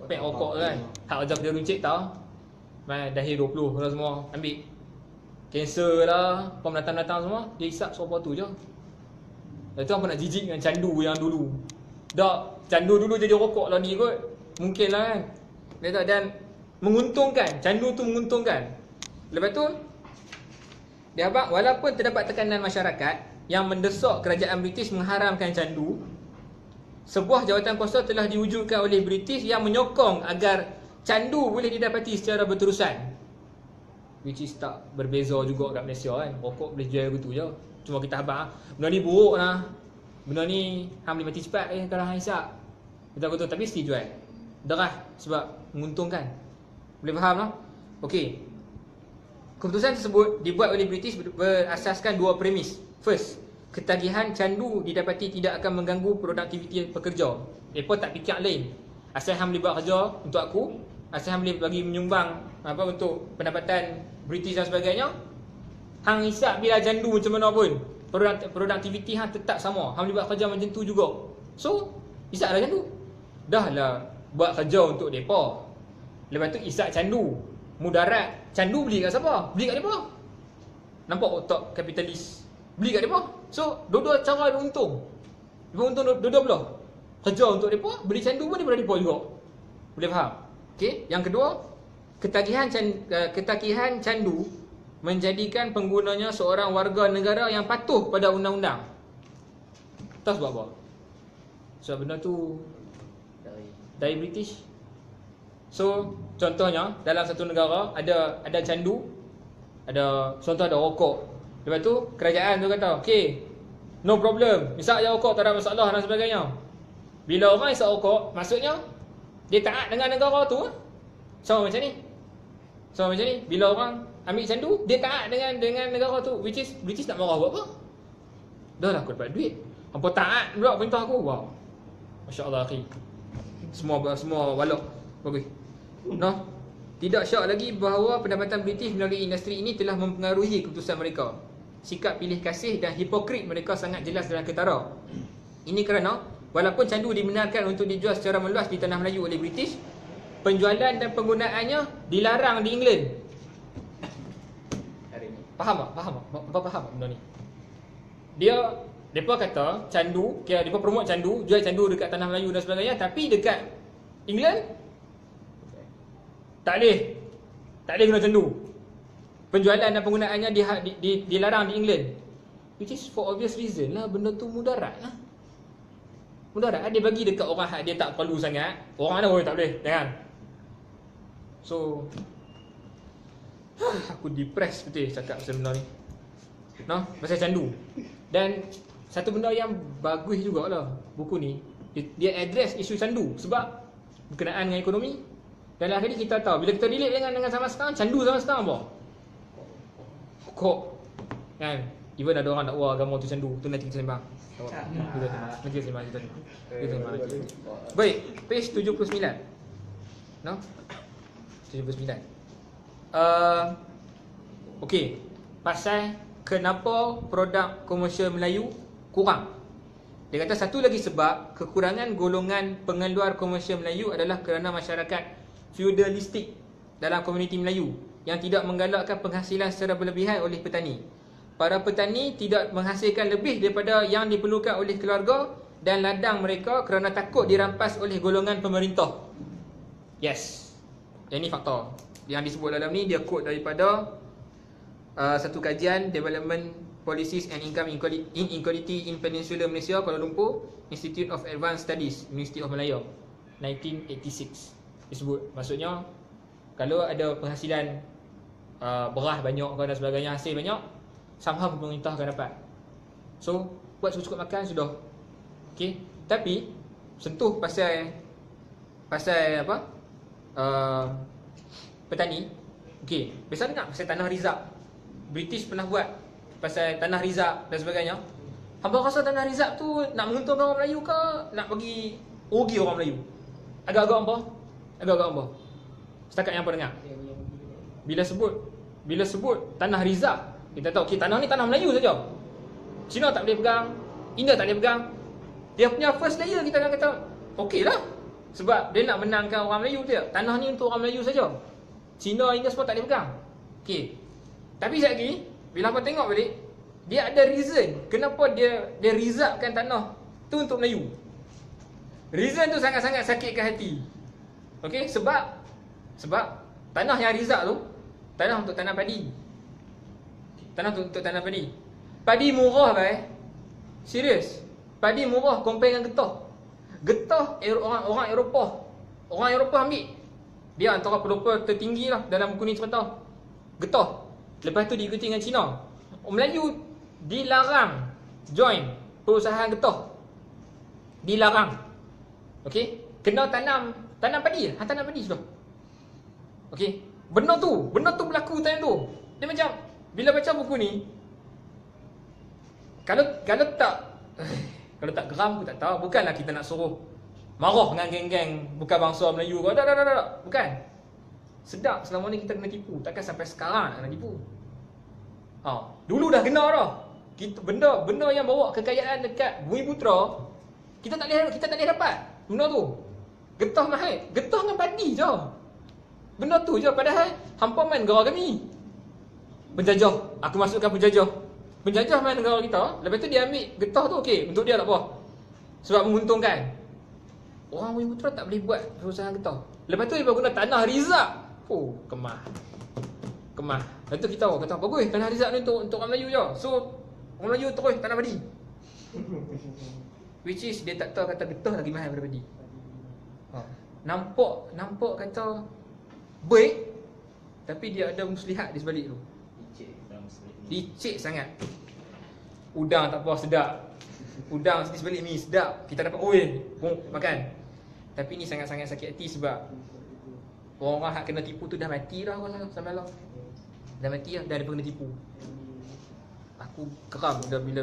pek rokok kan. Hak ajar dia runcit tau. Dahil 20 lah semua ambil. Kanser lah, pendatang-datang semua, dia hisap serupa tu je. Lepas tu apa nak jijik dengan candu yang dulu. Candu dulu jadi rokok lah ni kot. Mungkin lah kan. Dan menguntungkan, candu tu menguntungkan. Lepas tu dia abang, walaupun terdapat tekanan masyarakat yang mendesak kerajaan British mengharamkan candu, sebuah jawatan kuasa telah diwujudkan oleh British yang menyokong agar candu boleh didapati secara berterusan. Which is tak berbeza juga kat Malaysia kan. Rokok boleh jual begitu je. Cuma kita abang, benda ni buruk lah. Benda ni hang boleh mati cepat kalau hang hisap. Betul-betul, tapi mesti jual. Darah sebab menguntungkan. Boleh faham lah? Okey. Keputusan tersebut dibuat oleh British berasaskan dua premis. First, ketagihan candu didapati tidak akan mengganggu produktiviti pekerja. Mereka tak fikir lain. Asal hang boleh buat kerja untuk aku, asal hang boleh bagi menyumbang untuk pendapatan British dan sebagainya, hang hisap bila candu macam mana pun, produktiviti hang tetap sama. Hang boleh buat kerja macam tu juga. So, hisaplah candu. Dah lah buat kerja untuk mereka. Lepas tu hisap candu. Mudarat. Candu beli kat siapa? Beli kat mereka. Nampak otak kapitalis. Beli kat mereka. So, dua-dua cara dia untung. Dia untung dua-dua belah. Kerja untuk mereka, beli candu pun daripada mereka juga. Boleh faham? Okey, yang kedua, ketagihan candu menjadikan penggunanya seorang warga negara yang patuh pada undang-undang. Tahu sebab apa? Sebab benda tu dari British. So, contohnya dalam satu negara ada candu, contoh ada rokok. Lepas tu kerajaan tu kata, "Okey, no problem. Hisap je rokok, tak ada masalah dan sebagainya." Bila orang hisap rokok, maksudnya dia taat dengan negara tu. Sama macam ni. Bila orang ambil candu, dia taat dengan negara tu, which is British nak marah buat apa? Dah lah aku dapat duit. Hampa taat pula perintah aku. Wow. Masya-Allah akhi. Semua walak. Bagus. Noh. Tidak syak lagi bahawa pendapatan British melalui industri ini telah mempengaruhi keputusan mereka. Sikap pilih kasih dan hipokrit mereka sangat jelas dan ketara. Ini kerana walaupun candu dibenarkan untuk dijual secara meluas di tanah Melayu oleh British, penjualan dan penggunaannya dilarang di England. Faham tak? Faham benda ni? Mereka kata candu, mereka promote candu, jual candu dekat tanah Melayu dan sebagainya, tapi dekat England tak boleh guna candu. Penjualan dan penggunaannya dilarang di England. Which is for obvious reason lah, benda tu mudarat lah. Mudarat dia bagi dekat orang hak dia tak perlu sangat. Orang ada tak boleh, jangan. So aku depressed betul cakap pasal benda ni. Pasal candu. Dan satu benda yang bagus jugalah buku ni, dia address isu candu sebab berkenaan dengan ekonomi. Dan akhirnya kita tahu bila kita relate dengan zaman sekarang, candu zaman sekarang apa? Kok kan? Even ada orang dakwa agama tu candu, tu nanti kita sembang. Nanti kita sembang kita. Kita sembang nanti. Baik, page 79. No? 79. Okey, pasal kenapa produk komersial Melayu kurang? Dia kata satu lagi sebab kekurangan golongan pengeluar komersial Melayu adalah kerana masyarakat feudalistik dalam komuniti Melayu yang tidak menggalakkan penghasilan secara berlebihan oleh petani. Para petani tidak menghasilkan lebih daripada yang diperlukan oleh keluarga dan ladang mereka kerana takut dirampas oleh golongan pemerintah. Yes. Yang ini faktor. Yang disebut dalam ni dia quote daripada satu kajian Development Policies and Income Inequality in Peninsular Malaysia, Kuala Lumpur, Institute of Advanced Studies, University of Malaya, 1986. Disebut, maksudnya kalau ada penghasilan beras banyak dan sebagainya, hasil banyak, somehow pemerintah akan dapat. So, buat cukup makan sudah. Okey, tapi sentuh pasal apa? Petani. Okey, biasa dengar pasal tanah rizab. British pernah buat pasal tanah rizab dan sebagainya. Hangpa rasa tanah rizab tu nak menguntungkan orang Melayu ke nak bagi rugi orang Melayu? Agak-agak apa? Agak-agak apa? Setakat yang apa dengar? Bila sebut tanah rizab, kita tahu okay, tanah ni tanah Melayu saja. Cina tak boleh pegang, India tak boleh pegang. Dia punya first layer kita akan kata okey lah. Sebab dia nak menangkan orang Melayu dia. Tanah ni untuk orang Melayu saja. Cina, India semua tak boleh pegang. Okey. Tapi sekejap lagi, bila kau tengok balik, dia ada reason kenapa dia rizabkan tanah tu untuk Melayu. Reason tu sangat-sangat sakitkan hati. Okey, sebab tanah yang rizab tu tanah untuk tanam padi. Tanah untuk tanam padi. Padi murah serius. Padi murah compare dengan getah. Getah orang Eropah. Orang Eropah ambil. Dia antara pelopor tertinggi lah dalam buku ni cerita. Getah. Lepas tu diikuti dengan Cina. Melayu dilarang join perusahaan getah. Dilarang. Okey, kena tanam padi. Tanam padi sudah. Okey, benda tu berlaku time tu. Dia macam bila baca buku ni, kalau tak geram aku tak tahu. Bukanlah kita nak suruh marah dengan geng-geng bukan bangsa Melayu. Tak. Bukan. Sedap selama ni kita kena tipu. Takkan sampai sekarang nak kena tipu. Dulu dah kena dah. Kita benda yang bawa kekayaan dekat Bumiputera, kita tak boleh dapat. Benda tu. Getah mahal. Getah dengan padi je. Benda tu je. Padahal hampa main negara kami. Penjajah. Aku masukkan penjajah. Penjajah main negara kita. Lepas tu dia ambil getah tu okey. Untuk dia tak apa. Sebab menguntungkan. Orang Bumiputera tak boleh buat perusahaan getah. Lepas tu dia guna tanah rizab. Kemah. Lepas tu kita kata bagus, tanah rizab ni untuk orang Melayu je. So orang Melayu terus tanam padi. Which is dia tak tahu kata getah lagi mahal daripada padi. Nampak kata baik, tapi dia ada muslihat di sebalik tu. Licik sangat. Udang tak apa sedap. Udang di sebalik mi sedap. Kita dapat makan. Tapi ni sangat-sangat sakit hati sebab orang-orang hak kena tipu tu dah mati dah orang sampai lah. Dah mati dah ada kena tipu. Aku geram dah bila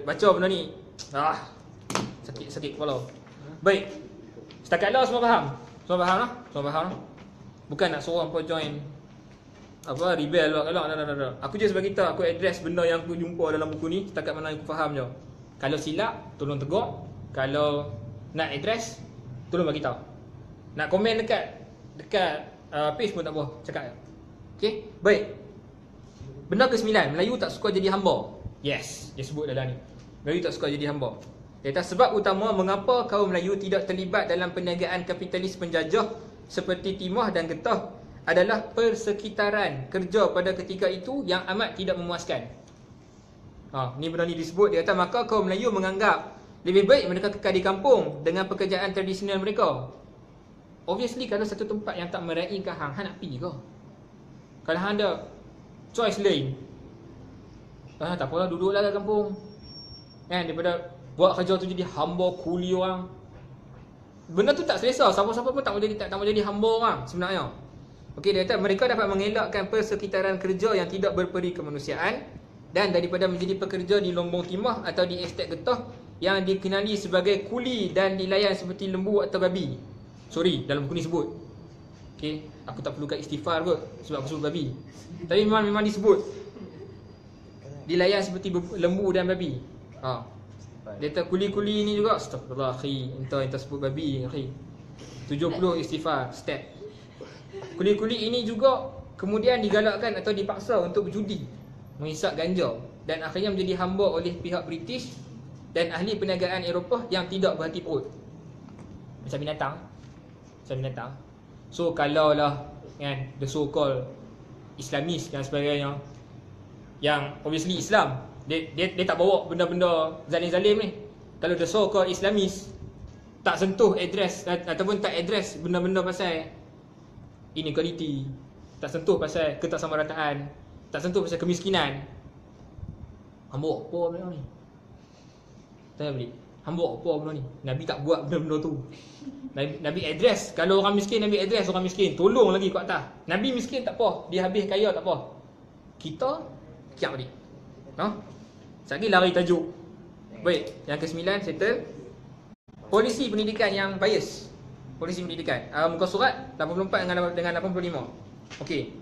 baca benda ni. Sakit kepala. Baik. Setakat lah semua faham? Semua faham lah? Bukan nak suruh hampa join rebel lah kalau tak. Aku je sebagai kita, aku address benda yang aku jumpa dalam buku ni setakat mana yang aku faham je. Kalau silap, tolong tegur. Kalau nak address, tolong bagi tahu. Nak komen dekat page pun tak apa, cakap je. Okey, baik. Benda ke-9, Melayu tak suka jadi hamba. Yes, dia sebut dalam ni. Melayu tak suka jadi hamba. Dia kata sebab utama mengapa kaum Melayu tidak terlibat dalam perniagaan kapitalis penjajah seperti timah dan getah adalah persekitaran kerja pada ketika itu yang amat tidak memuaskan. Ni benda ni disebut. Dia kata maka kaum Melayu menganggap lebih baik mereka kekal di kampung dengan pekerjaan tradisional mereka. Obviously kalau satu tempat yang tak meraihkan hang nak pergi ke? Kalau hang ada choice lain, tak apalah, duduklah kat kampung kan, daripada buat kerja tu jadi hamba kuli orang. benda tu tak selesa. Siapa-siapa pun tak mau jadi hamba orang sebenarnya. Okey, dia kata mereka dapat mengelakkan persekitaran kerja yang tidak berperi kemanusiaan dan daripada menjadi pekerja di lombong timah atau di estet getah yang dikenali sebagai kuli dan dilayan seperti lembu atau babi. Sorry, dalam buku ni sebut. Okey, aku tak perlu kat istighfar kot sebab aku sebut babi. Tapi memang disebut. Dilayan seperti lembu dan babi. Dia kata kuli-kuli ni juga, astagfirullah akhi, entah sebut babi akhi. 70 istighfar step. Kuli-kuli ini juga kemudian digalakkan atau dipaksa untuk berjudi, menghisap ganja dan akhirnya menjadi hamba oleh pihak British dan ahli perniagaan Eropah yang tidak berhati perut. Macam binatang. So kalaulah kan the so called Islamis dan sebagainya yang obviously Islam, dia tak bawa benda-benda zalim-zalim ni. Kalau the so called Islamis tak sentuh address ataupun tak address benda-benda pasal inequality, tak sentuh pasal ketaksamarataan, tak sentuh pasal kemiskinan, hamba apa benda ni? Tanya balik, hamba apa benda ni? Nabi tak buat benda-benda tu. Nabi address, kalau orang miskin Nabi address orang miskin, tolong lagi kat atas. Nabi miskin tak apa, dia habis kaya tak apa. Kita kiam balik. Sekali lari tajuk. Baik, yang ke-9 settle. Polisi pendidikan yang bias. Polisi pendidikan. Muka surat 84 dengan 85. Okey.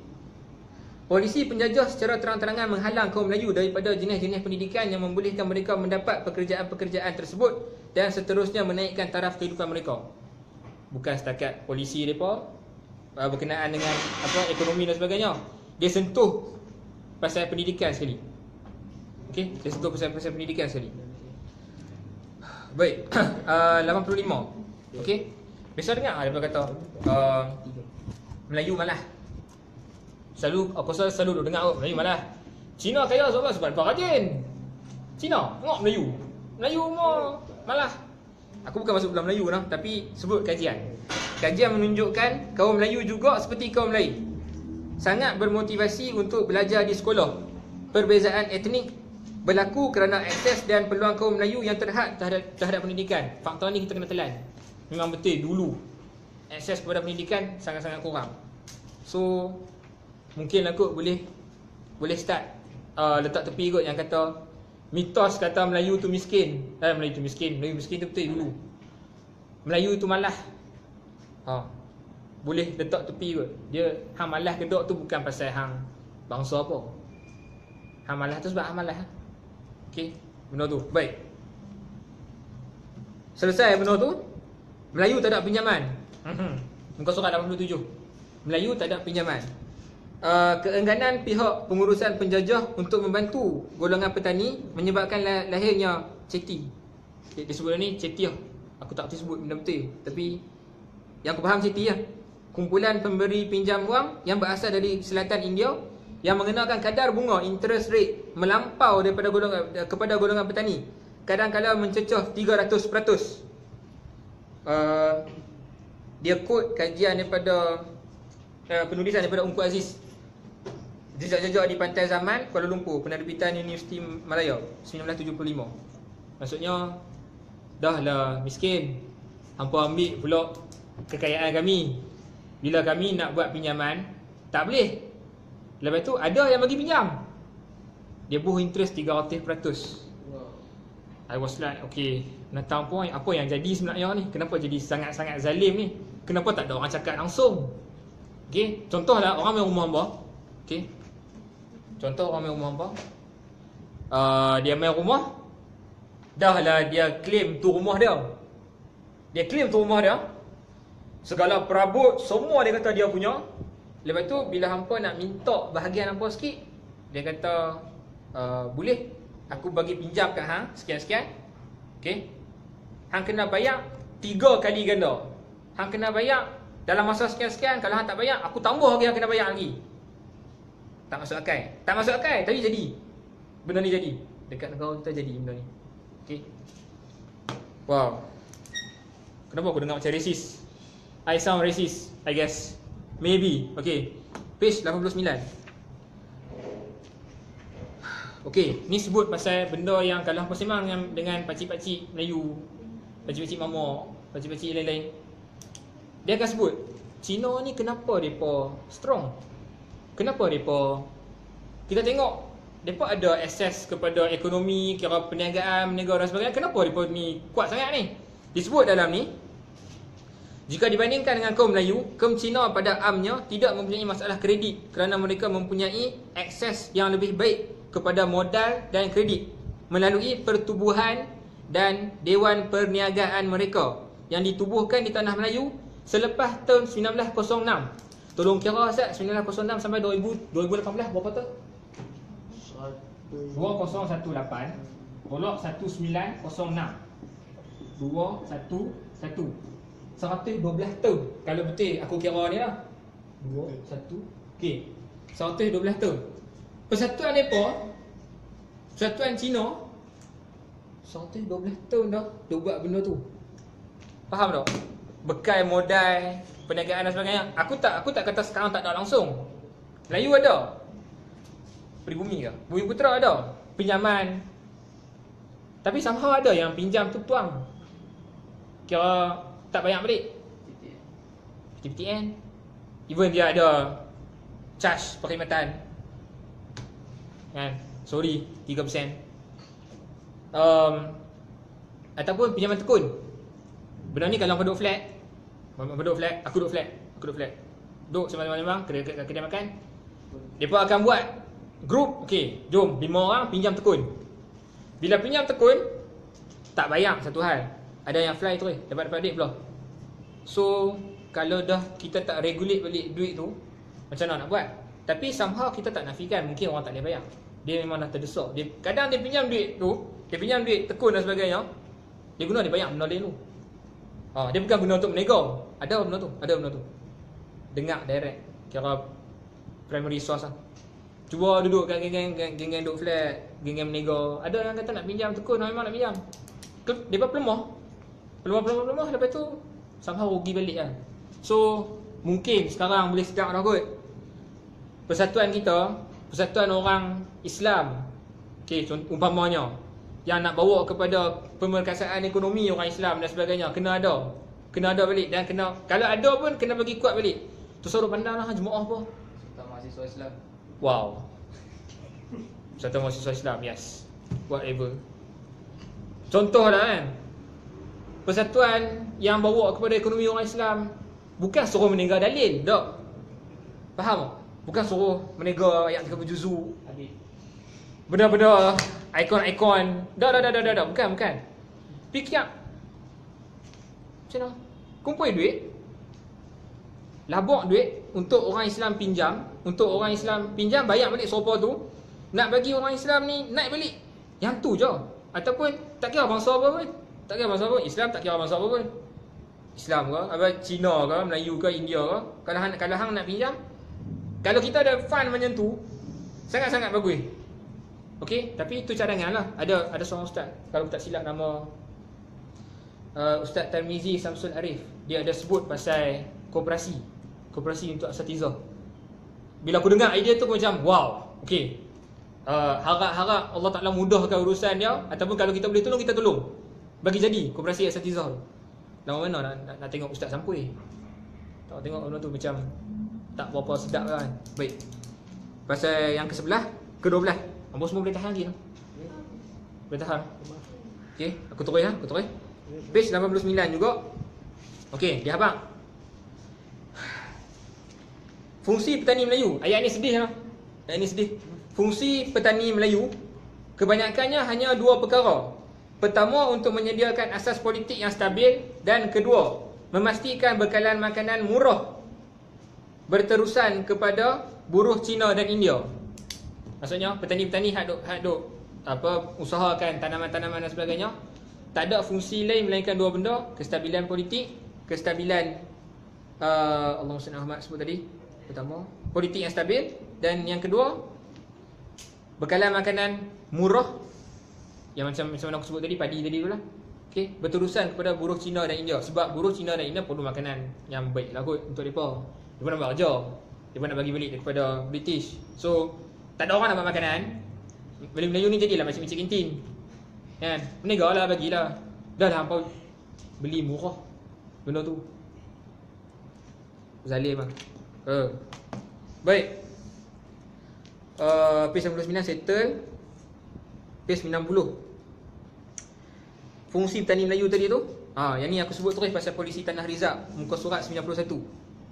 Polisi penjajah secara terang-terangan menghalang kaum Melayu daripada jenis-jenis pendidikan yang membolehkan mereka mendapat pekerjaan-pekerjaan tersebut dan seterusnya menaikkan taraf kehidupan mereka. Bukan setakat polisi mereka berkenaan dengan ekonomi dan sebagainya. Dia sentuh pasal pendidikan sekali. Okey, dia sentuh pasal pendidikan sekali. Baik, 85. Okey. Biasa dengar dia kata Melayu malah. Aku selalu dengar Melayu malah. Cina kaya sebab rajin. Cina tengok Melayu malah. Aku bukan masuk dalam Melayu dah, tapi sebut kajian. Kajian menunjukkan kaum Melayu juga seperti kaum lain sangat bermotivasi untuk belajar di sekolah. Perbezaan etnik berlaku kerana akses dan peluang kaum Melayu yang terhad terhadap pendidikan. Faktor ni kita kena telan. Memang betul dulu akses kepada pendidikan sangat-sangat kurang. So mungkin aku boleh start letak tepi kot yang kata mitos kata Melayu tu miskin. Melayu miskin tu betul dulu. Melayu tu malah. Boleh letak tepi kot. Dia hang malah kedok tu bukan pasal hang bangsa apa. Hang malah tu sebab hang malah. Okey, benda tu. Baik. Selesai benda tu. Melayu tak ada pinjaman. Muka surat 87. Melayu tak ada pinjaman. Keengganan pihak pengurusan penjajah untuk membantu golongan petani menyebabkan lahirnya CETI. Dia sebut ni CETI lah. Aku tak betul sebut benda betul, tapi yang aku faham CETI lah. Kumpulan pemberi pinjam wang yang berasal dari selatan India yang mengenakan kadar bunga interest rate melampau kepada golongan petani, kadang-kadang mencecah 300%. Dia quote kajian daripada penulisan daripada Ungku Aziz, Jejak-jejak di Pantai Zaman, Kuala Lumpur, penerbitan Universiti Malaya 1975. Maksudnya dah lah miskin, hampa ambil pula kekayaan kami. Bila kami nak buat pinjaman, tak boleh. Lepas tu ada yang bagi pinjam, dia buh interest 300%. I was like, okay, nak tahu apa yang jadi sebenarnya ni. Kenapa jadi sangat-sangat zalim ni? Kenapa tak ada orang cakap langsung? Okay, contohlah orang main rumah hamba. Okay, contoh orang main rumah hamba, dia main rumah, dah lah dia claim tu rumah dia. Dia claim tu rumah dia, segala perabot semua dia kata dia punya. Lepas tu bila hampa nak minta bahagian hampa sikit, dia kata boleh aku bagi pinjam kat hang sekian-sekian. Okay, hang kena bayar 3 kali ganda. Hang kena bayar dalam masa sekian-sekian. Kalau hang tak bayar, aku tambah lagi hang kena bayar lagi. Tak masuk akal. Tak masuk akal, tapi jadi. Benda ni jadi. Dekat negara kita jadi benda ni. Okay. Wow. Kenapa aku dengar macam racist? I sound racist, I guess. Maybe. Okay, page 89. Okay, ni sebut pasal benda yang kalau hampa sembang dengan pakcik-pakcik Melayu, pakcik-pakcik mama, pakcik-pakcik lain-lain, dia akan sebut Cina ni kenapa mereka strong, kenapa mereka, kita tengok mereka ada akses kepada ekonomi, kira perniagaan, dan sebagainya, kenapa mereka ni kuat sangat ni. Disebut dalam ni, jika dibandingkan dengan kaum Melayu, kaum Cina pada amnya tidak mempunyai masalah kredit kerana mereka mempunyai akses yang lebih baik kepada modal dan kredit melalui pertubuhan dan Dewan Perniagaan mereka yang ditubuhkan di tanah Melayu selepas tahun 1906. Tolong kira Ustaz, 1906 sampai 2018 berapa tahun? 2018 tolak 1906 211 112 tahun. Kalau betul aku kira ni lah 21, okey, 112 tahun. Persatuan mereka, Persatuan Cina 112 tahun dah buat benda tu. Faham tak? Bekal modal, perniagaan dan sebagainya. Aku tak kata sekarang tak ada langsung. Melayu ada. Peribumi ke? Bumi Putera ada. Pinjaman. Tapi somehow ada yang pinjam tu tuang. Kira tak bayar balik. PTN. Even dia ada charge perkhidmatan. Kan? Sorry, 3%. Ataupun pinjaman tekun. Benda ni kalau kau duduk flat, aku duduk flat. Duduk sembang-sembang kedai makan. Mereka akan buat grup, okey, jom 5 orang pinjam tekun. Bila pinjam tekun, tak bayar satu hal. Ada yang fly terus, dapat duit pula. So, kalau dah kita tak regulate balik duit tu, macam mana nak buat? Tapi somehow kita tak nafikan mungkin orang tak boleh bayar. Dia memang dah terdesak. Kadang dia pinjam duit tu, dia pinjam duit tekun dan sebagainya, dia guna dia bayar benda lain tu. Dia bukan guna untuk menego. Ada benda tu. Dengar direct. Kira primary source lah. Cuba duduk kat geng-geng duduk flat, geng-geng menego. Ada yang kata nak pinjam tekun, memang nak pinjam. Dia pelemah. Lepas tu somehow rugi balik kan. So mungkin sekarang boleh sedap dah kot. Persatuan kita, persatuan orang Islam, okey, umpamanya yang nak bawa kepada pemerkasaan ekonomi orang Islam dan sebagainya, kena ada balik. Dan kena, kalau ada pun kena bagi kuat balik. Tu suruh pandang lah jemaah apa? Serta mahasiswa Islam. Wow. Persatuan mahasiswa Islam, yes. Whatever. Contoh dah kan, persatuan yang bawa kepada ekonomi orang Islam, bukan suruh menega dalil, tak? Faham tak? Bukan suruh menega ayat 30 juzuk, benda-benda ikon-ikon. Dah. Bukan. Pick up. Macam mana? Kumpul duit, labak duit untuk orang Islam pinjam. Untuk orang Islam pinjam, bayar balik sopa tu. Nak bagi orang Islam ni naik balik. Yang tu je. Ataupun tak kira bangsa apa pun. Islam tak kira bangsa apa pun. Islam ke, Cina ke, Melayu ke, India ke. Kalau hang nak pinjam, kalau kita ada fund macam tu, sangat-sangat bagus. Okey, tapi itu cadangan lah. Ada seorang ustaz, kalau tak silap nama Ustaz Tarmizi Samsul Arif. Dia ada sebut pasal koperasi untuk asatizah. Bila aku dengar idea tu, aku macam wow, okey. Harap Allah Ta'ala mudahkan urusan dia. Ataupun kalau kita boleh tolong, kita tolong. Bagi jadi koperasi asatizah tu. Lama mana nak tengok ustaz sampui. Tak tengok benda tu macam tak berapa sedap kan. Baik. Pasal yang ke-11, ke-12, hangpa semua boleh tahan lagi no? Boleh tahan. Okey, aku terus. Page 89 juga. Okey, dia abang. Fungsi petani Melayu. Ayat ni sedih lah. Fungsi petani Melayu kebanyakannya hanya dua perkara. Pertama, untuk menyediakan asas politik yang stabil. Dan kedua, memastikan bekalan makanan murah berterusan kepada buruh Cina dan India. Maksudnya petani-petani hak duk usahakan tanaman-tanaman dan sebagainya, tak ada fungsi lain melainkan dua benda: kestabilan politik, kestabilan Allahumma salli ala Muhammad sebut tadi. Pertama, politik yang stabil, dan yang kedua, bekalan makanan murah, yang macam mana aku sebut tadi, padi tadi tu lah. Okay, berterusan kepada buruh Cina dan India. Sebab buruh Cina dan India perlu makanan yang baik lah kot untuk mereka. Mereka nak buat kerja, mereka nak bagi balik daripada British. So tak ada orang nak buat makanan. Melayu ni jadilah macam kantin kan, berniaga lah, bagilah. Dah hampa beli murah. benda tu. Zalim lah. Baik. Page 99 settle. Page 90. Fungsi petani Melayu tadi tu. Yang ni aku sebut terus pasal polisi Tanah Rizak, muka surat 91.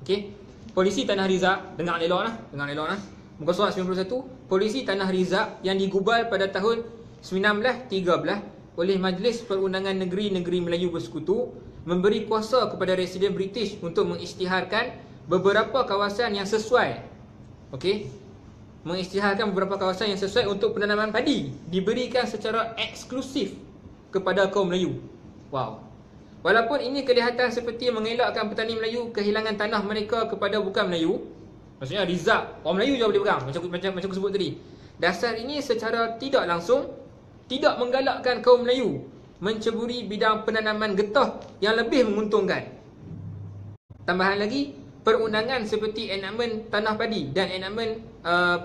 Okey. Polisi Tanah Rizak, dengar elok lah. Muka surat 91, polisi Tanah Rizak yang digubal pada tahun 1913 oleh Majlis Perundangan Negeri-Negeri Melayu Bersekutu memberi kuasa kepada residen British untuk mengisytiharkan beberapa kawasan yang sesuai. Okey. Mengisytiharkan beberapa kawasan yang sesuai untuk penanaman padi, diberikan secara eksklusif kepada kaum Melayu. Wow. Walaupun ini kelihatan seperti mengelakkan petani Melayu kehilangan tanah mereka kepada bukan Melayu, maksudnya Rizak, orang Melayu je boleh pegang, macam aku sebut tadi. Dasar ini secara tidak langsung tidak menggalakkan kaum Melayu menceburi bidang penanaman getah yang lebih menguntungkan. Tambahan lagi, perundangan seperti enakmen tanah padi dan enakmen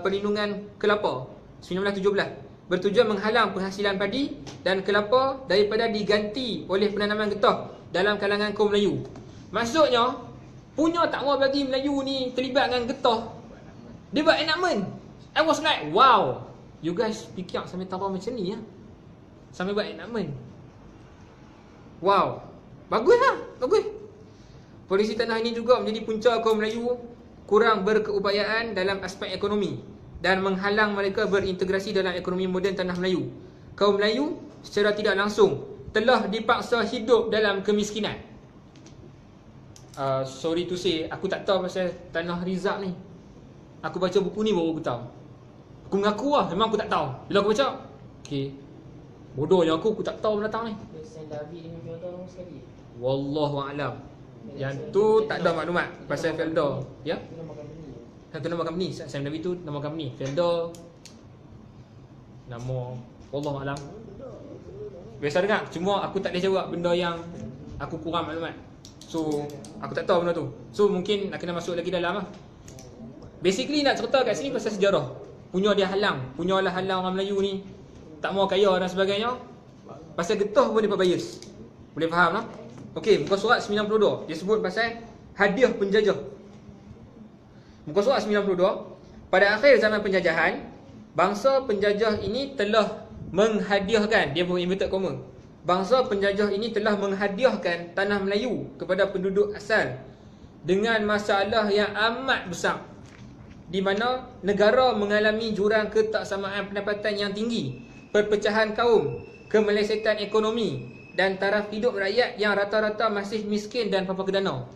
perlindungan kelapa 1917 bertujuan menghalang penghasilan padi dan kelapa daripada diganti oleh penanaman getah dalam kalangan kaum Melayu. Maksudnya, punya tak mau bagi Melayu ni terlibat dengan getah. Dia buat enakmen. I was like, wow, you guys fikir sampai tahu macam ni ya. Sampai buat enakmen. Wow, baguslah, bagus. Polisi tanah ini juga menjadi punca kaum Melayu kurang berkeupayaan dalam aspek ekonomi dan menghalang mereka berintegrasi dalam ekonomi moden tanah Melayu. Kaum Melayu secara tidak langsung telah dipaksa hidup dalam kemiskinan. Sorry to say, aku tak tahu pasal Tanah Rizak ni. Aku baca buku ni baru aku tahu. Aku mengaku lah, memang aku tak tahu. Bila aku baca, okay, bodohnya aku tak tahu pendatang ni. Saint David dengan Fyodor sekali. Wallahualam. Yang tu tak ada maklumat pasal Fyodor. Ya? Itu nama company. Satu nama company. Saint David tu nama company. Fyodor nama Wallahualam. Biasa dengar, cuma aku tak boleh jawab benda yang aku kurang maklumat. So, aku tak tahu benda tu. So, mungkin nak kena masuk lagi dalam lah. Basically nak cerita kat sini pasal sejarah. Punya dia halang. Punya lah halang orang Melayu ni tak mau kaya dan sebagainya. Pasal getah pun dia bias. Boleh faham lah. Okey, muka surat 92. Dia sebut pasal hadiah penjajah. Muka surat 92. Pada akhir zaman penjajahan, bangsa penjajah ini telah menghadiahkan, dia buat inverted comma, bangsa penjajah ini telah menghadiahkan tanah Melayu kepada penduduk asal dengan masalah yang amat besar, di mana negara mengalami jurang ketaksamaan pendapatan yang tinggi, perpecahan kaum, kemelesetan ekonomi dan taraf hidup rakyat yang rata-rata masih miskin dan papa kedana.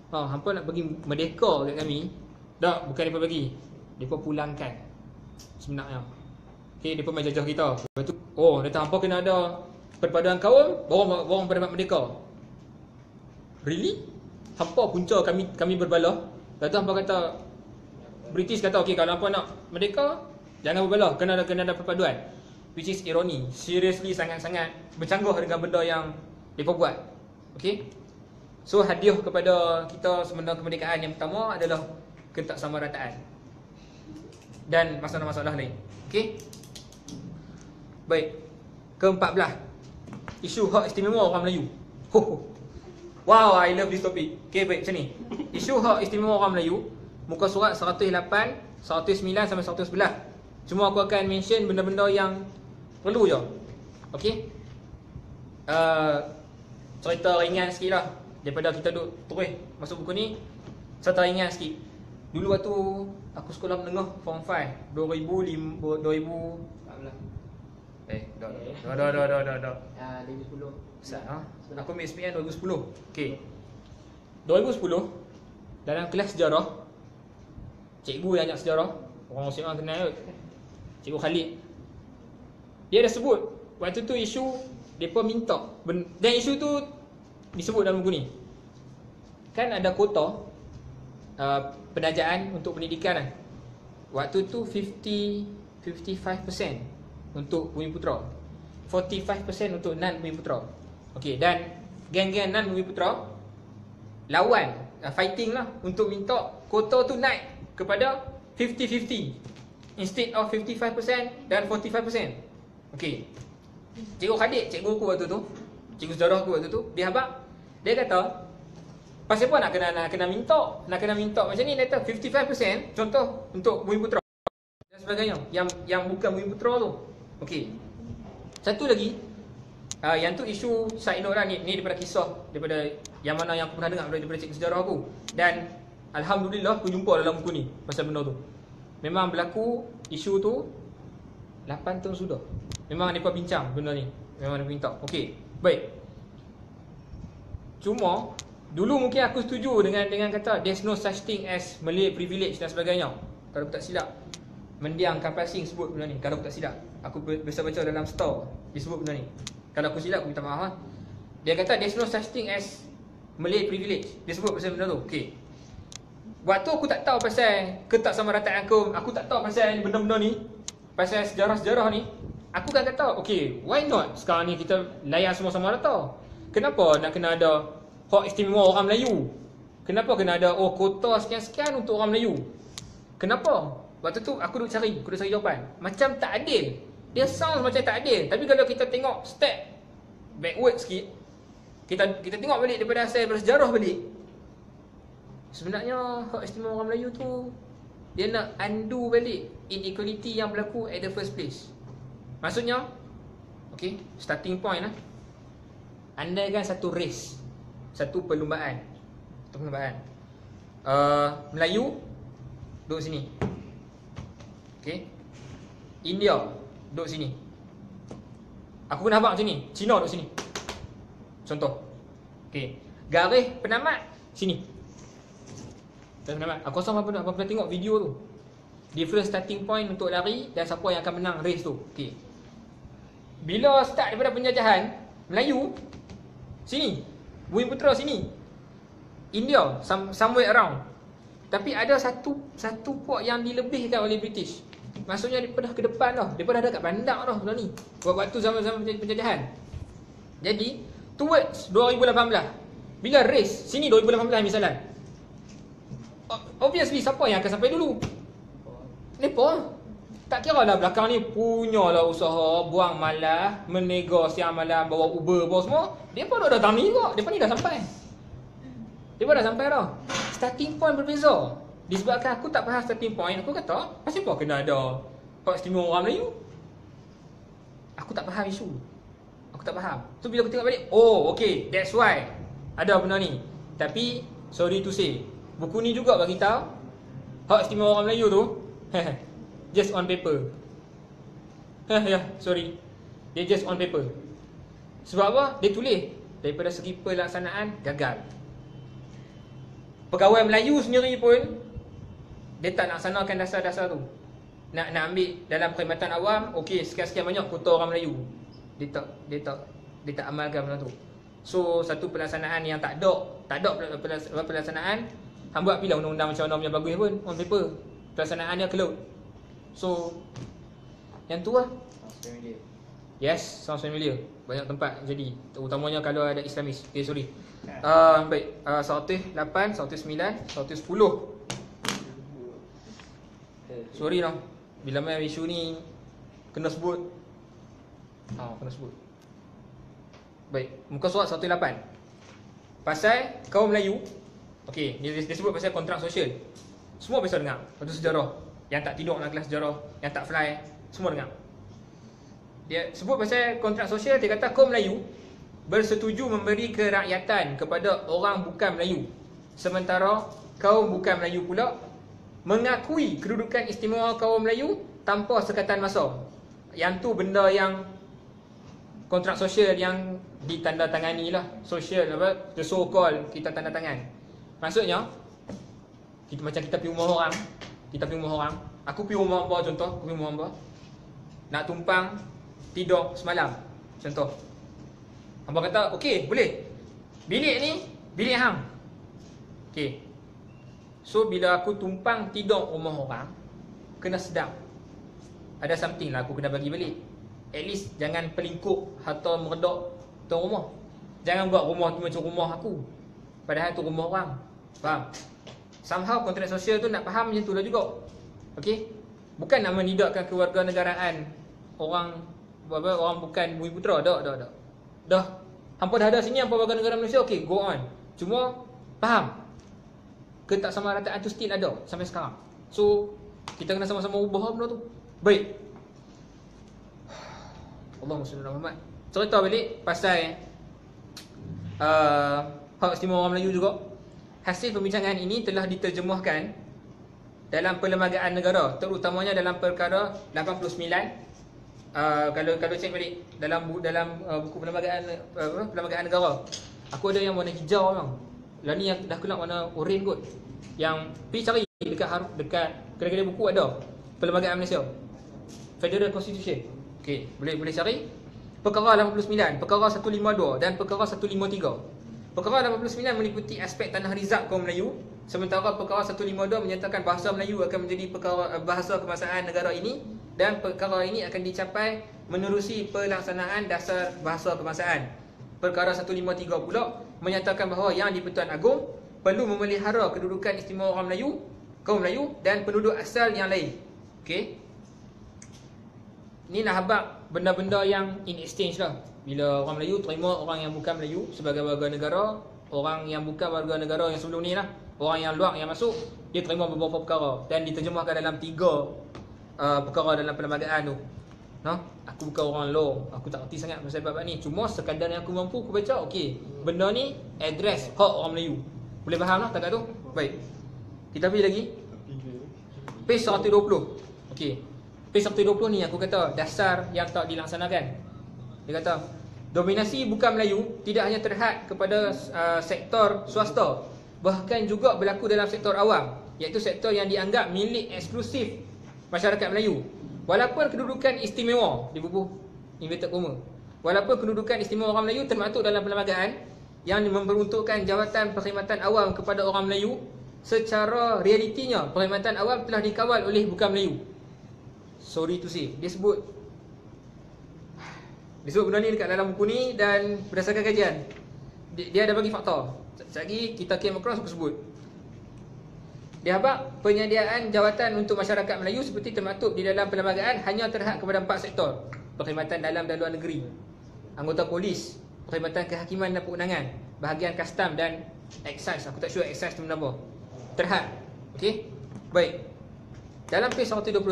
Hampa nak bagi merdeka kat kami. Tak, bukan mereka bagi, mereka pulangkan sebenarnya. Okay, mereka main jajah kita. Lepas tu, dia hampa kena ada perpaduan kaum, baru dapat merdeka. Really? Hampa punca kami berbalah. Lepas tu hampa kata, British kata, okay, kalau hampa nak merdeka, jangan berbalah, kena ada perpaduan. Which is ironi. Seriously sangat-sangat bercanggah dengan benda yang mereka buat. Okay. So hadiah kepada kita semenanjung kemerdekaan yang pertama adalah ketaksamarataan dan masalah-masalah lain. Okay. Baik. Ke-14, isu hak istimewa orang Melayu. Wow, I love this topic. Okay, baik, macam ni. Isu hak istimewa orang Melayu, muka surat 108, 109 sampai 111. Cuma aku akan mention benda-benda yang perlu je. Okay. Cerita ringan sikit lah, daripada kita duduk terus masuk buku ni. Cerita ringan sikit. Dulu waktu aku sekolah menengah Form 5 2000 2010. Aku ambil SPM 2010. Okay, 2010 dalam kelas sejarah, cikgu yang ajar sejarah, orang Muslim orang kenal, Cikgu Khalid, dia dah sebut waktu tu isu mereka minta, dan isu tu disebut dalam buku ni. Kan ada kota penajaan untuk pendidikan kan. Waktu tu 55% untuk Bumiputera, 45% untuk non-Bumiputera. Okey, dan geng-geng non-Bumiputera lawan, fighting lah untuk minta kota tu naik kepada 50-50 instead of 55% dan 45%. Okey, Cikgu Khadik, cikgu aku waktu tu, cikgu sejarah aku waktu tu, dia kata Pasal apa nak kena minta macam ni data 55% contoh untuk Bumiputera dan sebagainya yang bukan Bumiputera tu. Okey. Satu lagi yang tu isu side note lah ni daripada kisah daripada yang mana yang aku pernah dengar daripada cikgu sejarah aku, dan alhamdulillah aku jumpa dalam buku ni pasal benda tu. Memang berlaku isu tu 8 tahun sudah. Memang mereka bincang benda ni. Memang mereka minta. Okey, baik. Cuma dulu mungkin aku setuju dengan kata there's no such thing as Malay privilege dan sebagainya. Kalau aku tak silap, Mendiang Kapal Sing sebut benda ni. Kalau aku tak silap, aku biasa baca dalam store dia sebut benda ni. Kalau aku silap, aku minta maaf. Dia kata there's no such thing as Malay privilege. Dia sebut pasal benda tu. Okey. Waktu aku tak tahu pasal ketak samarataan aku tak tahu pasal benda-benda ni, pasal sejarah-sejarah ni, aku kan kata, okey, why not sekarang ni kita layan semua-sama rata? Kenapa nak kena ada hak istimewa orang Melayu? Kenapa kena ada kota sekian-sekian untuk orang Melayu? Kenapa? Waktu tu aku duk cari jawapan. Macam tak adil. Dia sound macam tak adil. Tapi kalau kita tengok step backward sikit, kita tengok balik daripada asal, daripada sejarah balik, sebenarnya hak istimewa orang Melayu tu dia nak undo balik inequality yang berlaku at the first place. Maksudnya, okay, starting point lah, andaikan satu race, satu perlumbaan, Melayu duduk sini, okay, India duduk sini, aku pernah nampak macam ni, Cina duduk sini, contoh, okay, garis penamat sini. Aku rasa apa pernah tengok video tu, different starting point untuk lari dan siapa yang akan menang race tu. Okay. Bila start daripada penjajahan, Melayu sini, Bumiputera sini, India somewhere around. Tapi ada satu port yang dilebihkan oleh British. Maksudnya daripada ke depan dah, daripada ada kat bandar dah benda ni. Waktu zaman-zaman penjajahan. Jadi towards 2018, bila race sini 2018 misalnya, obviously siapa yang akan sampai dulu? Mereka. Tak kira lah belakang ni punyalah usaha, buang malam, menega siang malam, bawa Uber, bawa semua. Mereka dah datang ni kok. Mereka ni dah sampai. Mereka dah sampai dah. Starting point berbeza. Disebabkan aku tak faham starting point, aku kata, pasal apa kena ada hak istimewa orang Melayu? Aku tak faham isu. Aku tak faham. So bila aku tengok balik, oh okay, that's why ada benda ni. Tapi sorry to say, buku ni juga bagi tahu hak istimewa orang Melayu tu just on paper. Sorry. Dia just on paper. Sebab apa? Dia tulis daripada segi pelaksanaan gagal. Pegawai Melayu sendiri pun dia tak nak laksanakan dasar-dasar tu. Nak ambil dalam perkhidmatan awam, okey, sekian-sekian banyak kota orang Melayu. Dia tak amalkan benda tu. So satu pelaksanaan yang tak ada pelaksanaan. Hang buat pilih undang-undang macam mana punya bagus pun on paper. Pelaksanaan dia kelut. So yang tu lah. Yes, sounds familiar. Banyak tempat jadi, terutamanya kalau ada Islamis. Okay, sorry. Baik, 108, 109, 110. Sorry lah, bila main isu ni kena sebut. Kena sebut. Baik, muka surat 108. Pasal kaum Melayu. Okey, dia sebut pasal kontrak sosial. Semua biasa dengar. Lepas sejarah. Yang tak tidur dalam kelas sejarah, yang tak fly, semua dengar. Dia sebut pasal kontrak sosial. Dia kata kaum Melayu bersetuju memberi kerakyatan kepada orang bukan Melayu, sementara kaum bukan Melayu pula mengakui kedudukan istimewa kaum Melayu tanpa sekatan masa. Yang tu benda yang kontrak sosial yang ditandatangani lah. Sosial apa, the so called kita tanda tangan. Maksudnya macam kita pergi rumah orang. Aku pergi rumah hamba, contoh. Aku pergi rumah hamba, nak tumpang tidur semalam, contoh. Hamba kata, okey, boleh. Bilik ni, bilik hang. Okey. So, bila aku tumpang tidur rumah orang, kena sedap. Ada something lah aku kena bagi balik. At least jangan pelingkup harta meredak tuan rumah. Jangan buat rumah tu macam rumah aku, padahal tu rumah orang. Faham? Somehow kontrak sosial tu nak faham macam tu lah juga. Okey? Bukan nak menidakkan kewarganegaraan orang bukan Bumiputera. Dah. Hampa dah ada sini, hampa warga negara Malaysia, okey, go on. Cuma Faham? Ketaksamarataan tu still ada sampai sekarang. So kita kena sama-sama ubah benda tu. Baik. Allahumma salli ala Muhammad. Cerita balik pasal hak istimewa orang Melayu juga. Hasil pembincangan ini telah diterjemahkan dalam perlembagaan negara, terutamanya dalam perkara 89. Kalau cek balik dalam buku perlembagaan negara, aku ada yang warna hijau bang. Lah ni yang dah kena warna oren kot. Yang pergi cari dekat kedai-kedai buku ada Perlembagaan Malaysia, Federal Constitution. Okey, boleh cari. Perkara 89, perkara 152 dan perkara 153. Perkara 89 meliputi aspek tanah rizab kaum Melayu, sementara perkara 152 menyatakan bahasa Melayu akan menjadi perkara bahasa kebangsaan negara ini, dan perkara ini akan dicapai menerusi pelaksanaan dasar bahasa kebangsaan. Perkara 153 pula menyatakan bahawa Yang di-Pertuan Agong perlu memelihara kedudukan istimewa orang Melayu, kaum Melayu dan penduduk asal yang lain. Okey. Ni nak habaq benda-benda yang in exchange lah. Bila orang Melayu terima orang yang bukan Melayu sebagai warga negara, orang yang bukan warga negara yang sebelum ni lah, orang yang luar yang masuk, dia terima beberapa perkara dan diterjemahkan dalam 3 perkara dalam perlembagaan tu. No? Aku bukan orang law, aku tak erti sangat pasal bab ni. Cuma sekadar yang aku mampu aku baca, okey. Benda ni address hak orang Melayu. Boleh faham lah takat tu? Baik. Kita pergi lagi. Page 120. Okey. Page 120 ni aku kata dasar yang tak dilaksanakan. Dia kata dominasi bukan Melayu tidak hanya terhad kepada sektor swasta, bahkan juga berlaku dalam sektor awam, iaitu sektor yang dianggap milik eksklusif masyarakat Melayu. Walaupun kedudukan istimewa di buku inverted comma, walaupun kedudukan istimewa orang Melayu termaktub dalam perlembagaan yang memperuntukkan jawatan perkhidmatan awam kepada orang Melayu, secara realitinya perkhidmatan awam telah dikawal oleh bukan Melayu. Sorry to say, dia sebut benda ni dekat dalam buku ni, dan berdasarkan kajian dia ada bagi fakta. Sekejap lagi kita came across aku sebut. Dia habaq penyediaan jawatan untuk masyarakat Melayu seperti termaktub di dalam perlembagaan hanya terhad kepada 4 sektor: perkhidmatan dalam dan luar negeri, anggota polis, perkhidmatan kehakiman dan perundangan, bahagian kastam dan excise. Aku tak sure excise tu benda apa. Terhad. Okey. Baik. Dalam page 121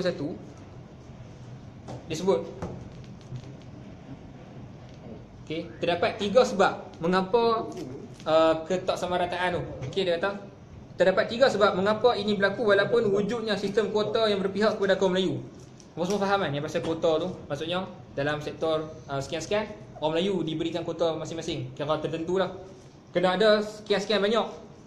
disebut, okey, terdapat 3 sebab mengapa ketaksamarataan tu. Okey, dia kata terdapat 3 sebab mengapa ini berlaku walaupun wujudnya sistem kuota yang berpihak kepada kaum Melayu. Semua faham kan yang pasal kuota tu? Maksudnya dalam sektor sekian-sekian, orang Melayu diberikan kuota masing-masing, kira tertentu lah. Kena ada sekian-sekian banyak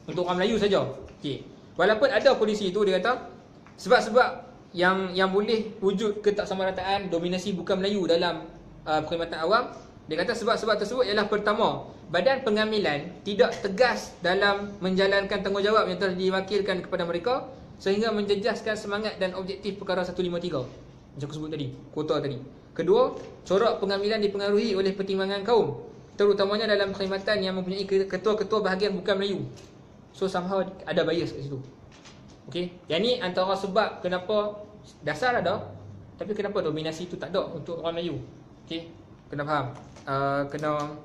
untuk orang Melayu saja. Okey. Walaupun ada polisi tu, dia kata sebab-sebab yang boleh wujud ketaksamarataan dominasi bukan Melayu dalam perkhidmatan awam. Dia kata sebab-sebab tersebut ialah pertama, badan pengambilan tidak tegas dalam menjalankan tanggungjawab yang telah diwakilkan kepada mereka sehingga menjejaskan semangat dan objektif perkara 153 macam aku sebut tadi, kuota tadi. Kedua, corak pengambilan dipengaruhi oleh pertimbangan kaum, terutamanya dalam perkhidmatan yang mempunyai ketua-ketua bahagian bukan Melayu. So somehow ada bias kat situ. Okey, yang ni antara sebab kenapa dasar ada, tapi kenapa dominasi tu tak ada untuk orang Melayu. Okey, kena faham. Kena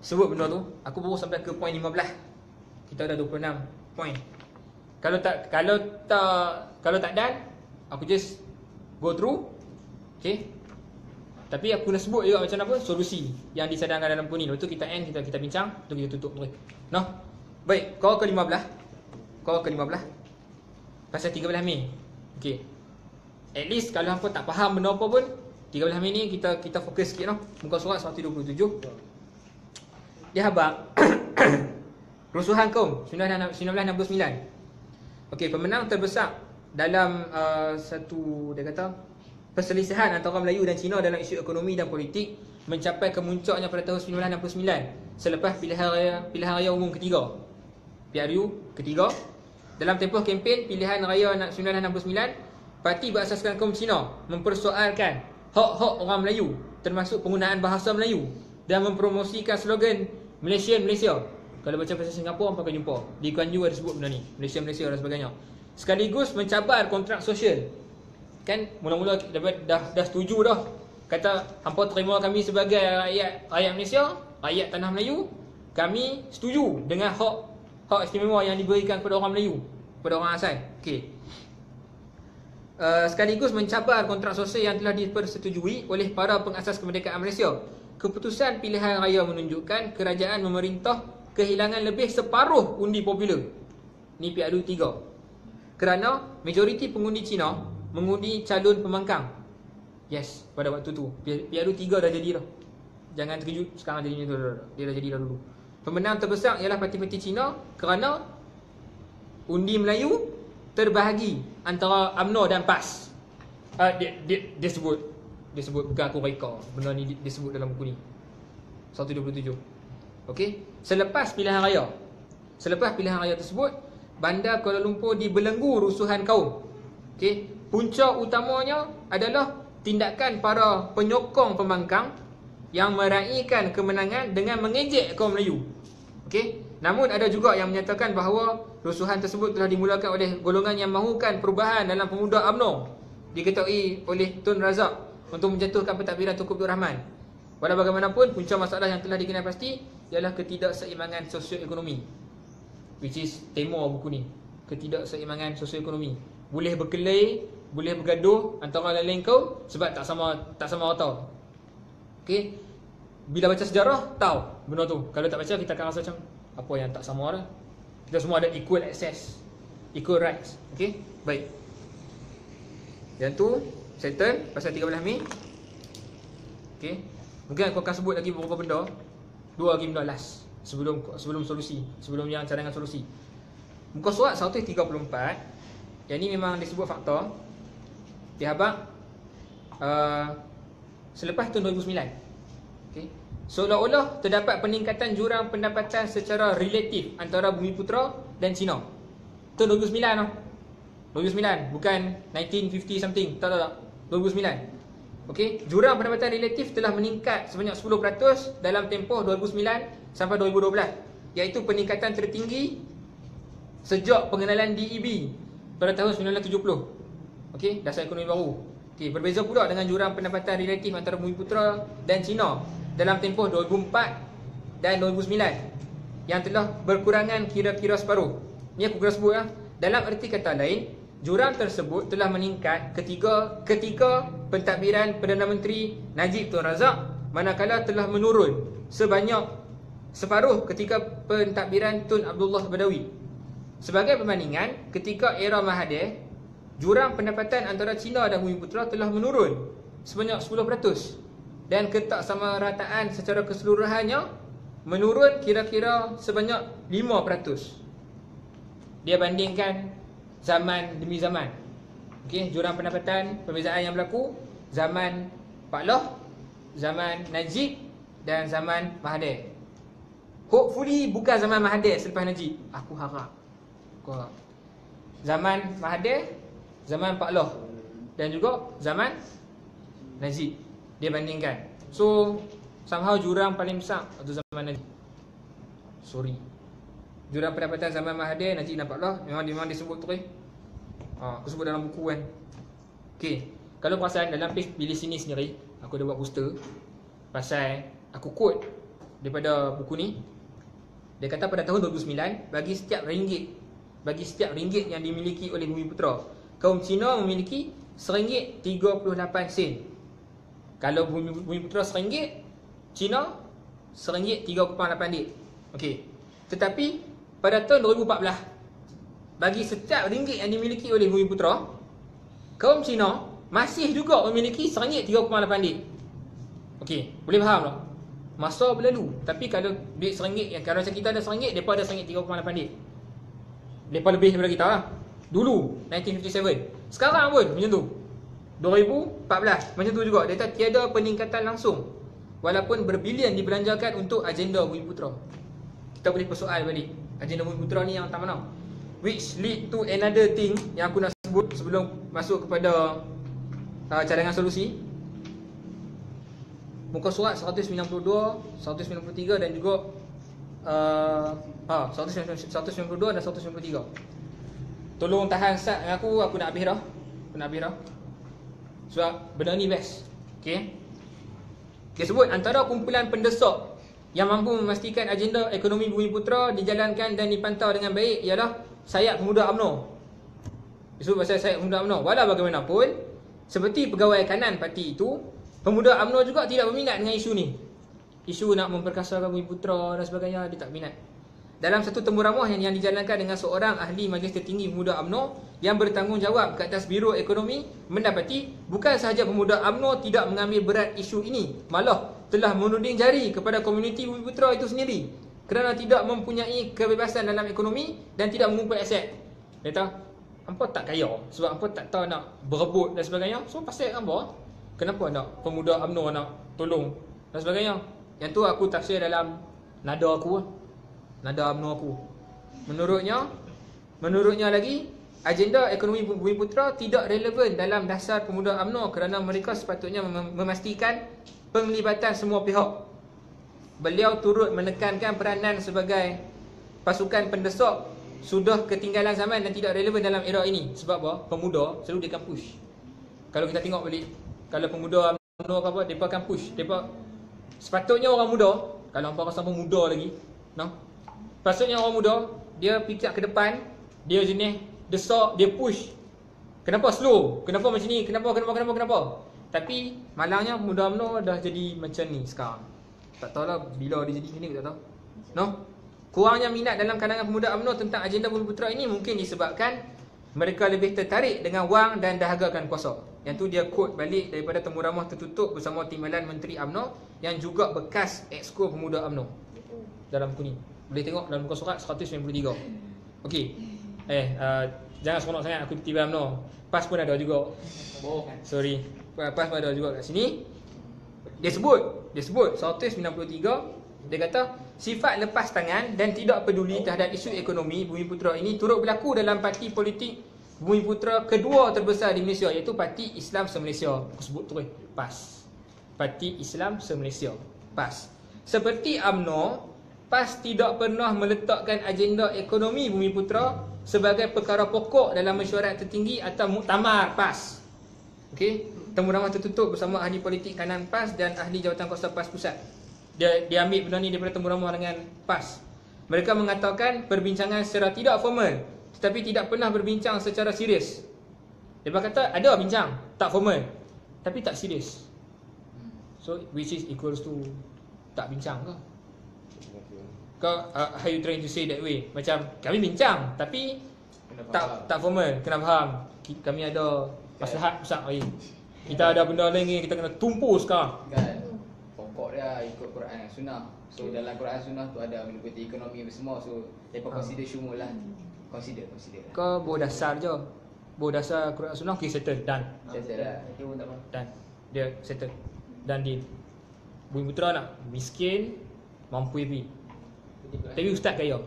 sebut benda tu. Aku baru sampai ke poin 15. Kita ada 26 poin. Kalau tak dan aku just go through. Okey. Tapi aku nak sebut juga macam apa solusi yang disadangkan dalam buku ni. Lepas tu kita end, kita bincang, lepas tu kita tutup terus. Noh. Baik, kau ke-15. Pasal 13 Mei. Okey. At least kalau hangpa tak faham benda apa pun, 13 Mei ni kita fokus sikit noh. Muka surat 127. Dia habaq rusuhan kaum 1969. Okey, pemenang terbesar dalam satu, dia kata, perselisihan antara Melayu dan Cina dalam isu ekonomi dan politik mencapai kemuncaknya pada tahun 1969 selepas pilihan raya umum ketiga. PRU ketiga. Dalam tempoh kempen pilihan raya 1969, parti berasaskan kaum Cina mempersoalkan hak-hak orang Melayu termasuk penggunaan bahasa Melayu dan mempromosikan slogan Malaysia. Kalau baca bahasa Singapura, hampa akan jumpa Lee Kuan Yew ada sebut benda ni, Malaysia dan sebagainya. Sekaligus mencabar kontrak sosial. Kan mula-mula dah setuju dah. Kata hampa terima kami sebagai rakyat Malaysia, rakyat tanah Melayu. Kami setuju dengan hak hak istimewa yang diberikan kepada orang Melayu, kepada orang asal. Okey. Sekaligus mencabar kontrak sosial yang telah dipersetujui oleh para pengasas kemerdekaan Malaysia. Keputusan pilihan raya menunjukkan kerajaan memerintah kehilangan lebih separuh undi popular. Ni PRU 3. Kerana majoriti pengundi Cina mengundi calon pembangkang. Yes, pada waktu tu PRU 3 dah jadi dah. Jangan terkejut sekarang jadi macam tu dah. Dia dah jadi dah dulu. Pemenang terbesar ialah parti-parti Cina kerana undi Melayu terbahagi antara UMNO dan PAS. Dia sebut bukan aku reka. Benda ni dia sebut dalam buku ni. 127. Okey. Selepas pilihan raya tersebut, bandar Kuala Lumpur dibelenggu rusuhan kaum. Okey. Punca utamanya adalah tindakan para penyokong pembangkang yang meraihkan kemenangan dengan mengejek kaum Melayu. Okey. Namun ada juga yang menyatakan bahawa rusuhan tersebut telah dimulakan oleh golongan yang mahukan perubahan dalam pemuda UMNO, diketuai oleh Tun Razak untuk menjatuhkan pentadbiran Tunku Abdul Rahman. Walau bagaimanapun, punca masalah yang telah dikenal pasti ialah ketidakseimbangan sosioekonomi, which is tema buku ni. Ketidakseimbangan sosioekonomi. Boleh berkelahi, boleh bergaduh antara lain-lain kaum sebab tak sama rata. Okey. Bila baca sejarah, tahu benda tu. Kalau tak baca, kita akan rasa macam apa yang tak sama dah. Kita semua ada equal access, equal rights. Okey, baik. Yang tu settle pasal 13 Mei. Okey. Mungkin aku akan sebut lagi beberapa benda. 2 lagi benda last sebelum solusi, sebelum yang cadangan solusi. Muka surat 134. Yang ni memang disebut faktor. Dia habaq selepas tahun 2009. Okay. Seolah-olah terdapat peningkatan jurang pendapatan secara relatif antara Bumiputera dan Cina. Tahun 2009 tau. 2009, bukan 1950 something. Tak. 2009. Okey, jurang pendapatan relatif telah meningkat sebanyak 10% dalam tempoh 2009 sampai 2012, iaitu peningkatan tertinggi sejak pengenalan DEB pada tahun 1970. Okey, dasar ekonomi baru. Okey, berbeza pula dengan jurang pendapatan relatif antara Bumiputera dan Cina dalam tempoh 2004 dan 2009 yang telah berkurangan kira-kira separuh. Ni aku kena sebut lah. Dalam erti kata lain, jurang tersebut telah meningkat ketika pentadbiran Perdana Menteri Najib Tun Razak, manakala telah menurun sebanyak separuh ketika pentadbiran Tun Abdullah Badawi. Sebagai perbandingan, ketika era Mahathir, jurang pendapatan antara Cina dan Bumiputera telah menurun sebanyak 10%. Dan ketaksamarataan secara keseluruhannya menurun kira-kira sebanyak 5%. Dia bandingkan zaman demi zaman. Okey, jurang pendapatan, perbezaan yang berlaku zaman Pak Loh, zaman Najib dan zaman Mahathir. Hopefully bukan zaman Mahathir selepas Najib. Aku harap. Zaman Mahathir, zaman Pak Loh dan juga zaman Najib. Dia bandingkan. So somehow jurang paling besar waktu zaman Najib. Sorry. Jurang pendapatan zaman Mahathir, Najib dan Pak Loh memang disebut tu. Aku sebut dalam buku kan. Okay. Kalau perasan dalam page pilih sini sendiri, aku ada buat poster pasal aku quote daripada buku ni. Dia kata pada tahun 2009, bagi setiap ringgit yang dimiliki oleh Bumiputera, kaum Cina memiliki RM1.38. Kalau Bumiputera RM1, Cina RM1.38. Okey. Tetapi pada tahun 2014, bagi setiap ringgit yang dimiliki oleh Bumiputera, kaum Cina masih juga memiliki RM1.38. Okey, boleh faham tak? Masa berlalu. Tapi kalau duit RM1, kalau macam kita ada RM1, mereka ada RM1.38. Mereka lebih daripada kita lah. Dulu 1957. Sekarang pun macam tu. 2014 macam tu juga. Dia kata tiada peningkatan langsung, walaupun berbilion dibelanjakan untuk agenda Bumiputera. Kita boleh persoal balik agenda Bumiputera ni yang tak mana. Which lead to another thing yang aku nak sebut sebelum masuk kepada cadangan solusi. Muka surat 192, 193 dan juga 192 dan 193. Tolong tahan start dengan aku nak habis dah. Sebab benda ni best. Okay. Dia sebut antara kumpulan pendesak yang mampu memastikan agenda ekonomi Bumiputera dijalankan dan dipantau dengan baik ialah sayap pemuda UMNO. Disebut pasal sayap pemuda UMNO. Walau bagaimanapun, seperti pegawai kanan parti itu, pemuda UMNO juga tidak berminat dengan isu ni. Isu nak memperkasakan Bumiputera dan sebagainya, dia tak minat. Dalam satu temu ramah yang dijalankan dengan seorang ahli Majlis Tertinggi Pemuda UMNO yang bertanggungjawab ke atas Biro Ekonomi, mendapati bukan sahaja pemuda UMNO tidak mengambil berat isu ini, malah telah menuding jari kepada komuniti Bumiputera itu sendiri kerana tidak mempunyai kebebasan dalam ekonomi dan tidak mengumpul aset. Dia kata, hampa tak kaya sebab hampa tak tahu nak berebut dan sebagainya. So pasal hampa, kenapa nak pemuda UMNO nak tolong dan sebagainya. Yang tu aku tafsir dalam nada aku, nada UMNO aku. Menurutnya lagi, agenda ekonomi Bumiputera tidak relevan dalam dasar pemuda UMNO kerana mereka sepatutnya memastikan penglibatan semua pihak. Beliau turut menekankan peranan sebagai pasukan pendesak sudah ketinggalan zaman dan tidak relevan dalam era ini. Sebab apa? Pemuda selalu dia akan push. Kalau kita tengok balik, kalau pemuda UMNO ke apa, mereka akan push. Mereka sepatutnya orang muda, kalau hampa rasa muda lagi, no? Sepatutnya orang muda, dia fikir ke depan, dia jenis desak, dia push. Kenapa slow? Kenapa macam ni? Kenapa? Tapi malangnya pemuda UMNO dah jadi macam ni sekarang. Tak tahulah bila dia jadi gini, tak tahu. No? Kurangnya minat dalam kalangan pemuda UMNO tentang agenda Bumiputera ini mungkin disebabkan mereka lebih tertarik dengan wang dan dahagakan kuasa. Yang tu dia quote balik daripada temu ramah tertutup bersama Timbalan Menteri UMNO yang juga bekas exco pemuda UMNO. Dalam buku ni boleh tengok dalam muka surat 193. Okey. Jangan seronok sangat aku tiba UMNO. PAS pun ada juga. Sorry. PAS pun ada juga kat sini. Dia sebut 193, dia kata sifat lepas tangan dan tidak peduli terhadap isu ekonomi Bumiputera ini turut berlaku dalam parti politik Bumiputera kedua terbesar di Malaysia, iaitu Parti Islam Se-Malaysia. Aku sebut tu PAS. Parti Islam Se-Malaysia, PAS. Seperti UMNO, PAS tidak pernah meletakkan agenda ekonomi Bumiputera sebagai perkara pokok dalam mesyuarat tertinggi atau muktamar PAS. Okey, temu ramah tertutup bersama ahli politik kanan PAS dan ahli Jawatankuasa PAS Pusat. Dia ambil benda ni daripada temu ramah dengan PAS. Mereka mengatakan perbincangan secara tidak formal, tetapi tidak pernah berbincang secara serius. Dia kata ada bincang, tak formal, tapi tak serius. So which is equals to tak bincang ke? How you trying to say that way? Macam kami bincang tapi tak formal, kena faham. Kami ada maslahat besar lagi. Kita ada benda lain ni, kita kena tumpu sekarang. Kan pokok dia ikut Quran dan Sunnah. So dalam Quran Sunnah tu ada meliputi ekonomi apa semua. So mereka consider syumul lah. Consider lah. Kau bawa dasar je. Bawa dasar Quran Sunnah, okay, settle, done. Settle lah. Dan dia settle. Dan dia Bumiputera nak miskin, mampu happy. Tapi ustaz kaya.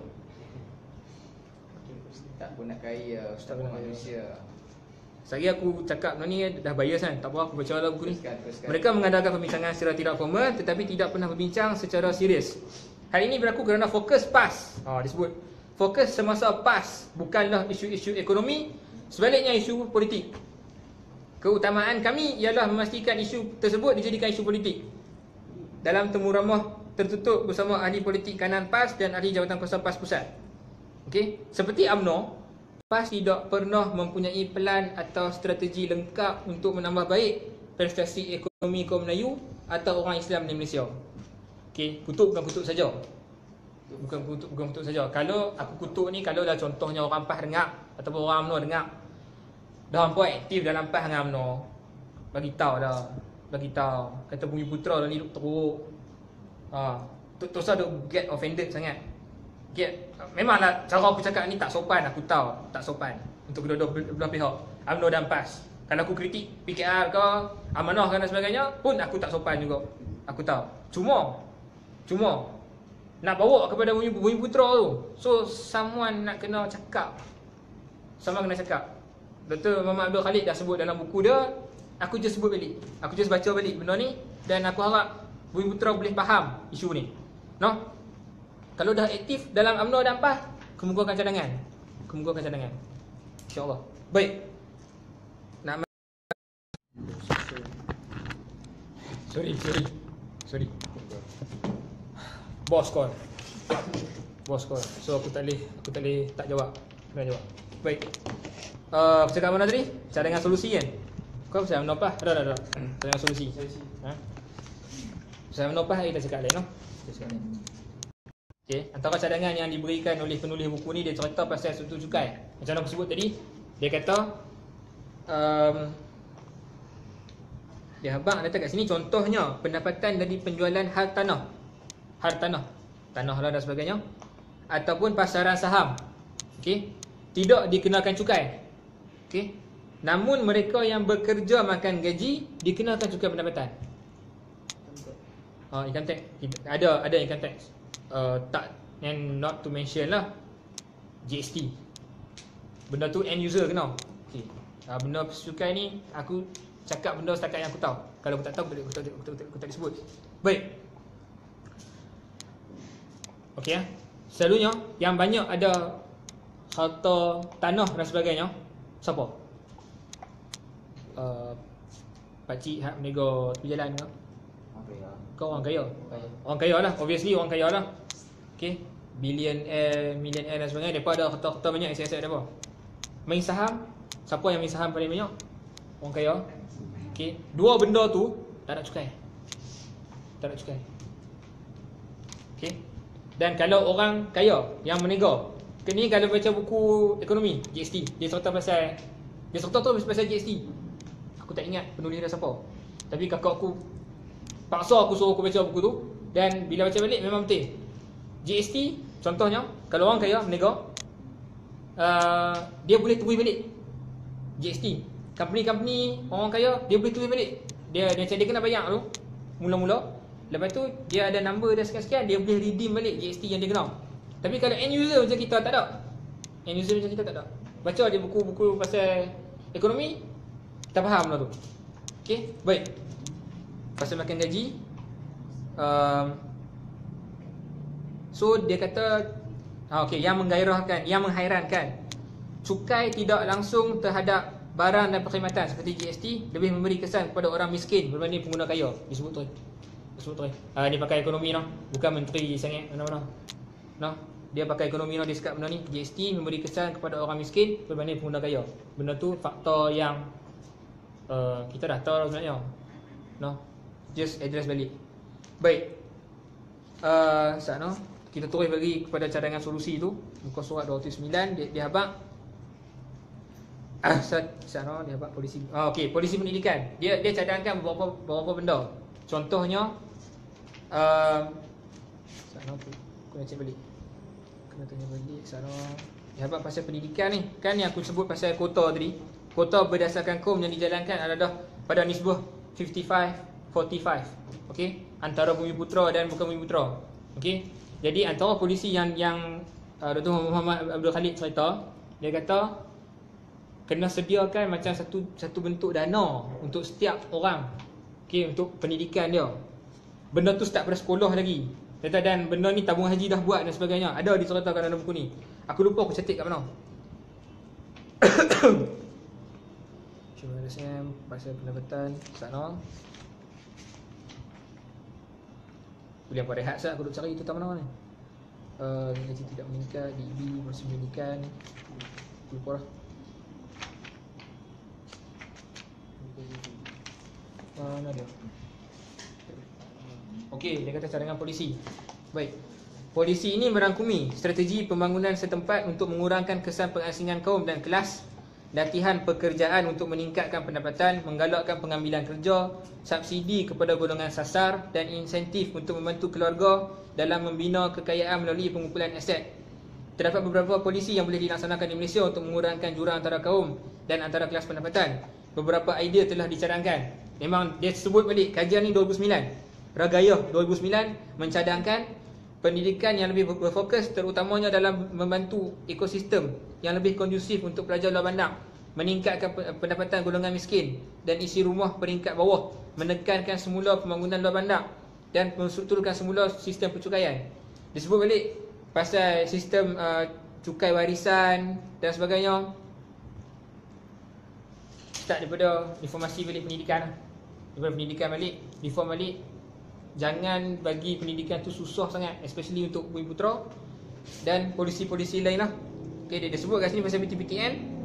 Tak pun nak kaya, ustaz pun manusia. Sehari aku cakap benda ni dah bias kan. Tak apa, aku baca lah buku ni. Teruskan. Mereka mengadakan perbincangan secara tidak formal tetapi tidak pernah berbincang secara serius. Hal ini berlaku kerana fokus PAS, disebut fokus semasa PAS bukanlah isu-isu ekonomi, sebaliknya isu politik. Keutamaan kami ialah memastikan isu tersebut dijadikan isu politik. Dalam temu ramah tertutup bersama ahli politik kanan PAS dan ahli Jawatankuasa PAS Pusat. Okey, seperti UMNO, PAS tidak pernah mempunyai plan atau strategi lengkap untuk menambah baik prestasi ekonomi kaum Melayu atau orang Islam di Malaysia. Okey, kutuk bukan kutuk saja. Bukan kutuk saja. Kalau aku kutuk ni, kalau dah contohnya orang PAS dengar ataupun orang UMNO dengar, dah hampa aktif dalam PAS dengan UMNO, bagi tahu dah. Bagi tahu kata Bumiputera dah ni duk teruk. Terus duk get offended sangat. Memanglah cara aku cakap ni tak sopan, aku tahu tak sopan untuk kedua-dua belah pihak, UMNO dan PAS. Kalau aku kritik PKR ke Amanah ke dan sebagainya pun aku tak sopan juga, aku tahu. Cuma nak bawa kepada Bumiputera tu, so someone nak kena cakap. Someone kena cakap. Dr. Muhammad Abdul Khalid dah sebut dalam buku dia. Aku just sebut balik, aku just baca balik benda ni, dan aku harap Bumiputera boleh faham isu ni. No? Kalau dah aktif dalam UMNO dan PAS, kemukakan cadangan. InsyaAllah. Baik. Sorry. Bos call. So aku tak boleh tak jawab. Baik. Cakap mana tadi? Cadangan solusi kan? Kau pasal menopah? Dah. Cadangan solusi. Ha? Pasal menopah kita cakap lain, no? Okey, antara cadangan yang diberikan oleh penulis buku ni, dia cerita pasal struktur cukai. Macam mana aku sebut tadi, dia kata dia habaq letak kat sini contohnya pendapatan dari penjualan hartanah, tanah lah dan sebagainya, ataupun pasaran saham. Okey, tidak dikenakan cukai. Okey, namun mereka yang bekerja makan gaji dikenakan cukai pendapatan. Income tax ada income tax. Tak, and not to mention lah GST. Benda tu end user kena. Okey. Benda cukai ni aku cakap benda setakat yang aku tahu. Kalau aku tak tahu aku tak disebut. Baik. Okey ya. Selalunya yang banyak ada harta tanah dan sebagainya siapa? Pakcik hak menego tepi jalan ke? Kau orang kaya. Orang kaya lah, obviously orang kaya lah. Okay, millionaire dan sebagainya. Mereka ada harta-harta banyak, aset-aset apa. Main saham, siapa yang main saham paling banyak? Orang kaya. Okay, dua benda tu tak nak cukai. Okay. Dan kalau orang kaya yang menego, ni kalau baca buku ekonomi GST, dia cerita tu pasal GST. Aku tak ingat penulis dia siapa. Tapi kakak aku paksa aku suruh aku baca buku tu, dan bila baca balik memang betul. GST contohnya, kalau orang kaya menego, dia boleh tubuh balik GST. Company orang kaya dia boleh tubuh balik. Dia kena bayar tu mula-mula. Lepas tu dia ada number dia sekian-sekian, dia boleh redeem balik GST yang dia kena. Tapi kalau end user macam kita tak ada. Baca dia buku-buku pasal ekonomi, tak faham lah tu. Okey, baik. Pasal makan gaji, so dia kata okey, yang menghairankan, cukai tidak langsung terhadap barang dan perkhidmatan seperti GST lebih memberi kesan kepada orang miskin berbanding pengguna kaya. Disebut tu. Ni pakai ekonomi noh, bukan menteri sangat mana-mana. Noh, dia pakai ekonomi noh, dia cakap benda ni, GST memberi kesan kepada orang miskin berbanding pengguna kaya. Benda tu faktor yang kita dah tahu sebenarnya. Noh, just address balik. Baik. Sana kita terus bagi kepada cadangan solusi tu, muka surat 209 dia habaq. Sana dia habaq polisi. Okey, polisi pendidikan. Dia cadangkan beberapa benda. Contohnya sana aku nak cek balik. Kena tanya balik sana. Dia habaq pasal pendidikan ni. Kan yang aku sebut pasal kota tadi. Kota berdasarkan kaum yang dijalankan adalah pada nisbah 55-45. Okey, antara Bumiputera dan bukan Bumiputera. Okey, jadi antara polisi yang Dr. Muhammad Abdul Khalid cerita, dia kata kena sediakan macam satu bentuk dana untuk setiap orang. Okey, untuk pendidikan dia. Benda tu start pada sekolah lagi. Dan benda ni tabung haji dah buat dan sebagainya. Ada diceritakan dalam buku ni. Aku lupa aku catat kat mana. Cuma RSM pasal pendapatan sana. Boleh apa rehat sah, aku duk cari tu tak mana ni. Gaji tidak meningkat, DB masih pendidikan. Lupa lah. Mana dia? Okey, dia kata cadangan polisi. Baik. Polisi ini merangkumi strategi pembangunan setempat untuk mengurangkan kesan pengasingan kaum dan kelas, latihan pekerjaan untuk meningkatkan pendapatan, menggalakkan pengambilan kerja, subsidi kepada golongan sasar dan insentif untuk membantu keluarga dalam membina kekayaan melalui pengumpulan aset. Terdapat beberapa polisi yang boleh dilaksanakan di Malaysia untuk mengurangkan jurang antara kaum dan antara kelas pendapatan. Beberapa idea telah dicadangkan. Memang dia sebut balik kajian ni 2009. Ragayah 2009 mencadangkan pendidikan yang lebih berfokus terutamanya dalam membantu ekosistem yang lebih kondusif untuk pelajar luar bandar, meningkatkan pendapatan golongan miskin dan isi rumah peringkat bawah, menekankan semula pembangunan luar bandar dan menstrukturkan semula sistem percukaian. Disebut balik pasal sistem cukai warisan dan sebagainya. Start daripada informasi balik pendidikan. Daripada pendidikan balik, reform balik, jangan bagi pendidikan tu susah sangat, especially untuk Bumiputera dan polisi-polisi lain lah. Okay, dia sebut kat sini pasal PTPTN.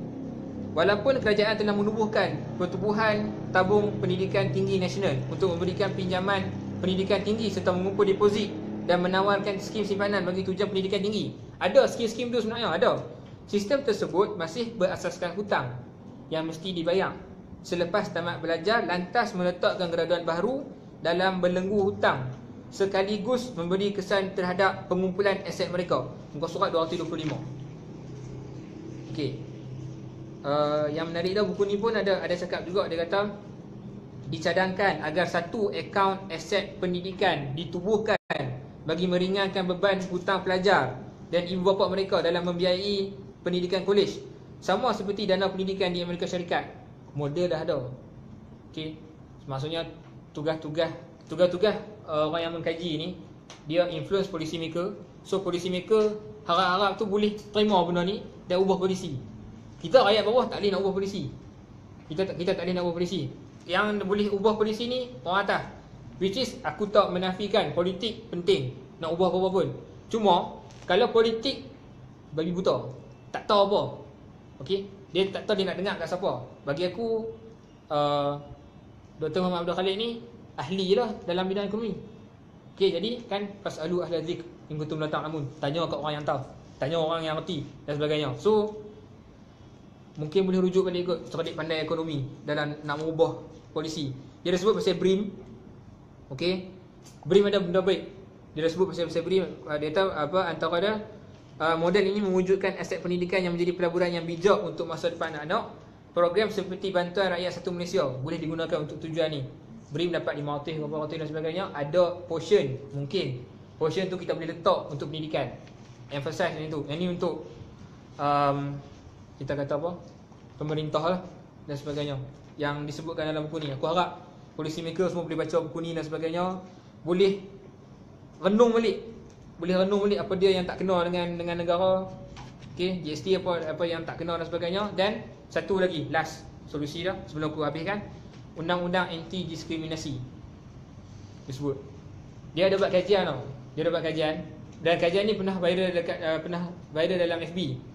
Walaupun kerajaan telah menubuhkan pertubuhan tabung pendidikan tinggi nasional untuk memberikan pinjaman pendidikan tinggi serta mengumpul deposit dan menawarkan skim simpanan bagi tujuan pendidikan tinggi. Ada skim-skim tu sebenarnya, ada. Sistem tersebut masih berasaskan hutang yang mesti dibayar. Selepas tamat belajar, lantas meletakkan graduan baru dalam belenggu hutang sekaligus memberi kesan terhadap pengumpulan aset mereka. Muka surat 225. Okey. Yang menarik dah, buku ni pun ada cakap juga. Dia kata dicadangkan agar satu akaun aset pendidikan ditubuhkan bagi meringankan beban hutang pelajar dan ibu bapa mereka dalam membiayai pendidikan kolej, sama seperti dana pendidikan di Amerika Syarikat. Model dah ada. Okey. Maksudnya tugas-tugas orang yang mengkaji ni, dia influence policy maker. So policy maker harap-harap tu boleh terima benda ni dan ubah polisi. Kita rakyat bawah tak boleh nak ubah polisi. Kita tak boleh nak ubah polisi. Yang boleh ubah polisi ni orang atas. Which is, aku tak menafikan politik penting nak ubah apa-apa pun. Cuma kalau politik babi buta, tak tahu apa. Okey, dia tak tahu dia nak dengar kat siapa. Bagi aku Dr. Muhammad Abdul Khalid ni ahli lah dalam bidang ekonomi. Okey, jadi kan fasalu ahla zik in kuntum la ta'lamun. Tanya kat orang yang tahu, tanya orang yang reti dan sebagainya. So mungkin boleh rujuk balik kot cerdik pandai ekonomi dalam nak mengubah polisi. Dia dah sebut pasal BRIM. Okey, BRIM ada benda baik. Dia dah sebut pasal BRIM. Dia tahu apa antara dia, model ini mewujudkan aset pendidikan yang menjadi pelaburan yang bijak untuk masa depan anak-anak. Program seperti bantuan rakyat satu Malaysia boleh digunakan untuk tujuan ni. BRIM dapat 500 berapa ratus dan sebagainya. Ada portion, mungkin portion tu kita boleh letak untuk pendidikan. Emphasize yang itu. Yang ni untuk kita kata apa, pemerintah lah dan sebagainya yang disebutkan dalam buku ni. Aku harap policy maker semua boleh baca buku ni dan sebagainya, boleh renung balik apa dia yang tak kena dengan negara. Okey, GST apa yang tak kena dan sebagainya. Dan satu lagi, last solusi dah sebelum aku habiskan, undang-undang anti diskriminasi disebut. Dia ada buat kajian tau. Dia ada buat kajian dan kajian ni pernah viral dalam FB.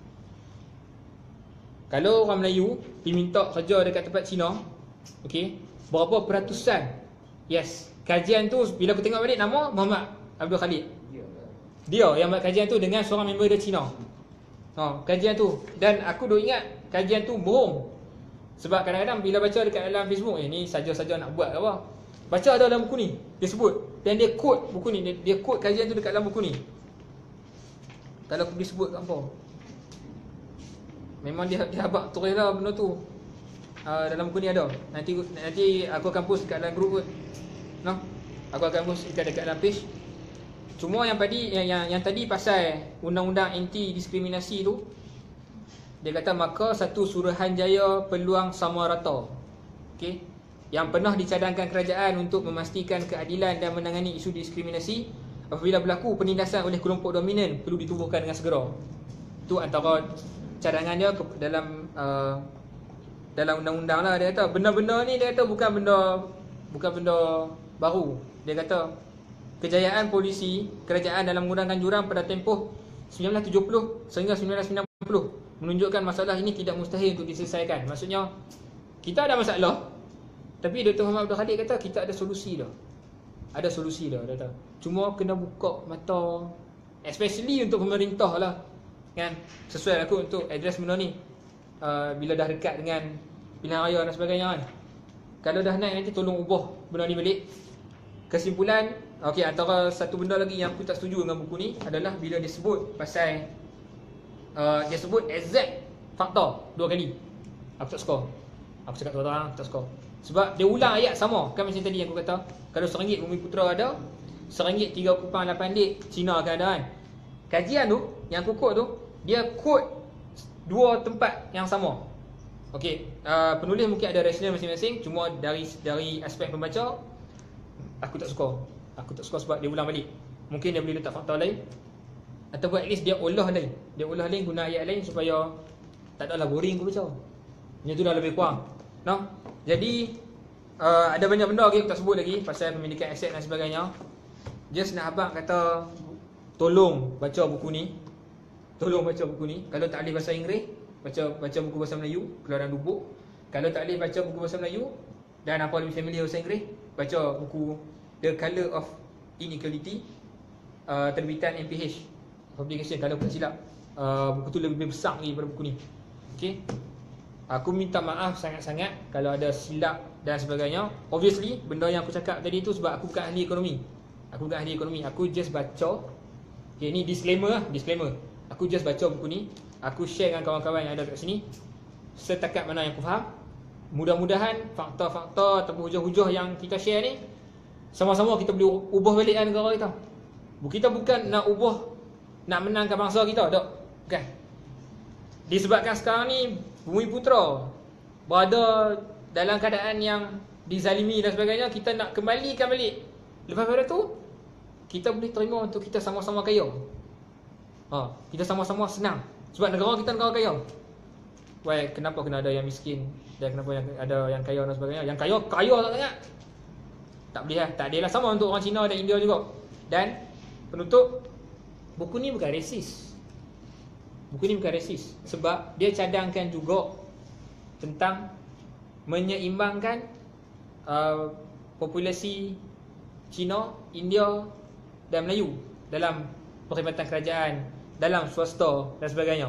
Kalau orang Melayu diminta kerja dekat tempat Cina, okey, berapa peratusan? Yes, kajian tu bila aku tengok balik nama Muhammad Abdul Khalid. Dia yang buat kajian tu dengan seorang member dia Cina. Kajian tu. Dan aku duk ingat kajian tu bohong. Sebab kadang-kadang bila baca dekat dalam Facebook, ni saja-saja nak buat apa. Baca ada dalam buku ni, dia sebut. Dan dia quote buku ni, dia quote kajian tu dekat dalam buku ni. Kalau aku boleh sebut kat apa, memang dia habaq tulis lah benda tu. Dalam buku ni ada. Nanti aku akan post dekat dalam group kot. Aku akan post dekat dalam page. Cuma yang tadi pasal undang-undang anti diskriminasi tu, dia kata maka satu Suruhanjaya peluang sama rata. Okey, yang pernah dicadangkan kerajaan untuk memastikan keadilan dan menangani isu diskriminasi apabila berlaku penindasan oleh kelompok dominan perlu ditubuhkan dengan segera. Itu antara cadangan dia dalam undang-undang lah. Dia kata benda-benda ni, dia kata bukan benda baru. Dia kata kejayaan polisi kerajaan dalam mengurangkan jurang pada tempoh 1970 sehingga 1990 menunjukkan masalah ini tidak mustahil untuk diselesaikan. Maksudnya kita ada masalah, tapi Dr. Muhammad Abdul Khalid kata kita ada solusi dah. Ada solusi dah, dia kata. Cuma kena buka mata, especially untuk pemerintah lah, kan. Sesuai aku untuk address benda ni bila dah dekat dengan pilihan raya dan sebagainya kan. Kalau dah naik nanti tolong ubah benda ni balik. Kesimpulan, okey, antara satu benda lagi yang aku tak setuju dengan buku ni adalah bila dia sebut pasal dia sebut exact fakta 2 kali. Aku tak suka. Aku cakap terang, aku tak suka. Sebab dia ulang ayat sama. Kan macam tadi yang aku kata, kalau RM1 Bumiputera ada, RM1 3.8 Cina akan ada kan. Kajian tu, yang aku quote tu, dia quote 2 tempat yang sama. Okey, penulis mungkin ada rasional masing-masing. Cuma dari aspek pembaca, aku tak suka. Aku tak suka sebab dia ulang balik. Mungkin dia boleh letak fakta lain, ataupun at least dia olah lain. Dia olah lain, guna ayat lain supaya tak adalah boring aku baca. Yang tu dah lebih kurang. Jadi Ada banyak benda lagi aku tak sebut lagi pasal pemilikan aset dan sebagainya. Just nak abang kata tolong baca buku ni. Tolong baca buku ni. Kalau tak boleh bahasa Inggeris, baca buku bahasa Melayu, Keluaran Lubuk. Kalau tak boleh baca buku bahasa Melayu dan apa lebih familiar bahasa Inggeris, baca buku The Colour of Inequality, terbitan MPH Publication kalau tak silap. Buku tu lebih besar lagi daripada buku ni. Okey. Aku minta maaf sangat-sangat kalau ada silap dan sebagainya. Obviously, benda yang aku cakap tadi tu sebab aku bukan ahli ekonomi. Aku just baca. Okay, ni disclaimer. Aku just baca buku ni. Aku share dengan kawan-kawan yang ada kat sini setakat mana yang aku faham. Mudah-mudahan fakta-fakta ataupun hujah-hujah yang kita share ni sama-sama kita boleh ubah balikkan negara kita. Kita bukan nak ubah, nak menangkan bangsa kita, tak. Bukan. Disebabkan sekarang ni Bumiputera berada dalam keadaan yang dizalimi dan sebagainya, kita nak kembalikan balik. Lepas pada tu, kita boleh terima untuk kita sama-sama kaya. Kita sama-sama senang. Sebab negara kita negara kaya. Why, kenapa kena ada yang miskin dan kenapa yang ada yang kaya dan sebagainya? Yang kaya tak sangat. Tak boleh lah. Tak adalah sama untuk orang Cina dan India juga. Dan penutup, buku ni bukan resis. Sebab dia cadangkan juga tentang menyeimbangkan populasi Cina, India dan Melayu dalam perkhidmatan kerajaan, dalam swasta dan sebagainya.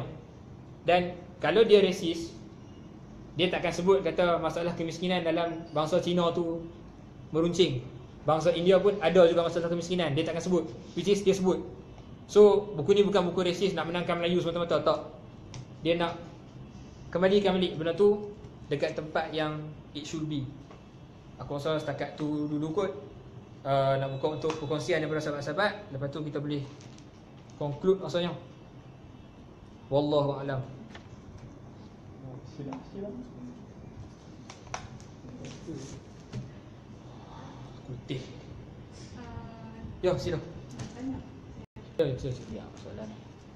Dan kalau dia resis, dia takkan sebut kata masalah kemiskinan dalam bangsa Cina tu meruncing. Bangsa India pun ada juga masalah kemiskinan, dia takkan sebut. Which is dia sebut. So, buku ni bukan buku resis nak menangkan Melayu semata-mata, tak. Dia nak kembalikan balik benda tu dekat tempat yang it should be. Aku rasa setakat tu dulu kot. Nak buka untuk perkongsian daripada sahabat-sahabat. Lepas tu kita boleh conclude rasanya. Wallahu a'lam. Sila. Putih. Ya, sila. Tanya. Ya, sila. Ya, soalan.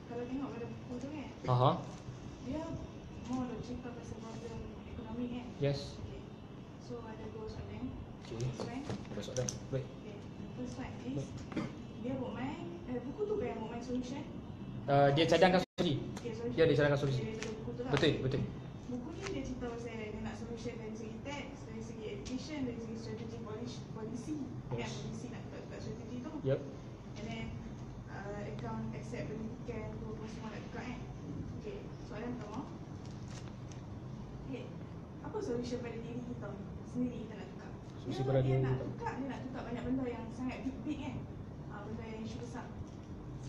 Kalau tengok pada buku tu kan, Aha. dia more cerita pasal problem ekonomi kan. Yes. Okay. So ada dua soalan. Okay. First one, Ada soalan. Baik. okay. First one is dia buat main buku tu kan buat main solution. Dia cadangkan solusi. Okay, solution. Ya, dia cadangkan solusi. Dia daripada buku tu lah. Betul. Buku ni dia cerita pasal dia nak solution dari segi tax, dari segi education, dari segi strategi policy. Kan Yes. polisi nak tukar strategi tu. Yep. And then account accept pendidikan tu apa semua nak tukar kan. Okay, soalan pertama. Okay, apa solution pada diri kita sendiri kita nak tukar? Solusi pada dia diri nak kita. tukar, dia nak tukar banyak benda yang sangat big kan. Benda yang isu besar.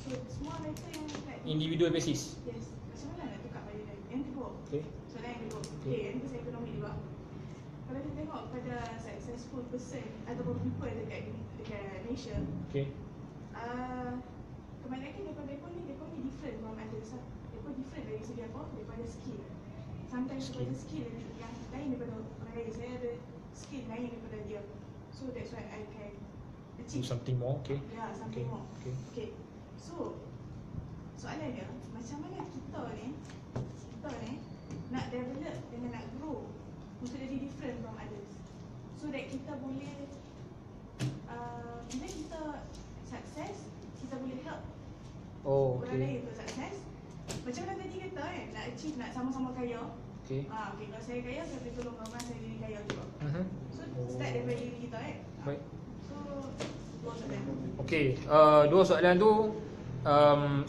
So semua mereka yang like Individual basis. yes, macam mana nak tukar pada dia? Yang kedua, Okay. soalan yang kedua. Okay. Okay, yang pasal ekonomi juga. Kalau kita tengok pada successful person ataupun people dekat Malaysia, Okay. kebanyakan daripada mereka ni different from others lah. Mereka different dari segi apa? Daripada skill. Sometimes daripada skill yang lain daripada orang lain. Saya ada skill lain daripada dia. So that's why I can Do achieve. something more. Okay. Yeah, something more. Okay. Okay. So soalan dia, macam mana kita ni nak develop dengan nak grow untuk jadi different from others. So that kita boleh bila kita sukses, kita boleh help Oh, orang lain okay. untuk sukses. Macam mana tadi kata kan, nak achieve, nak sama-sama kaya. Okay. Okay, kalau saya kaya, saya boleh tolong orang, saya jadi kaya juga. So start Oh. daripada diri kita kan. Baik. So dua soalan. Okey, dua soalan tu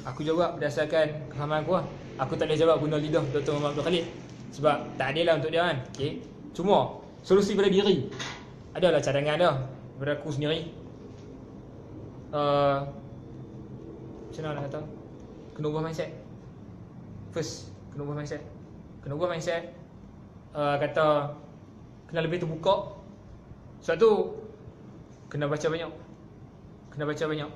aku jawab berdasarkan kefahaman aku lah. Aku tak boleh jawab guna lidah Dr. Muhammad Abdul Khalid sebab tak adil lah untuk dia kan. Okey. Cuma solusi pada diri adalah cadangan dia daripada aku sendiri. Macam mana nak kata? Kena ubah mindset. First, kena ubah mindset. Kata kena lebih terbuka. Sebab tu kena baca banyak.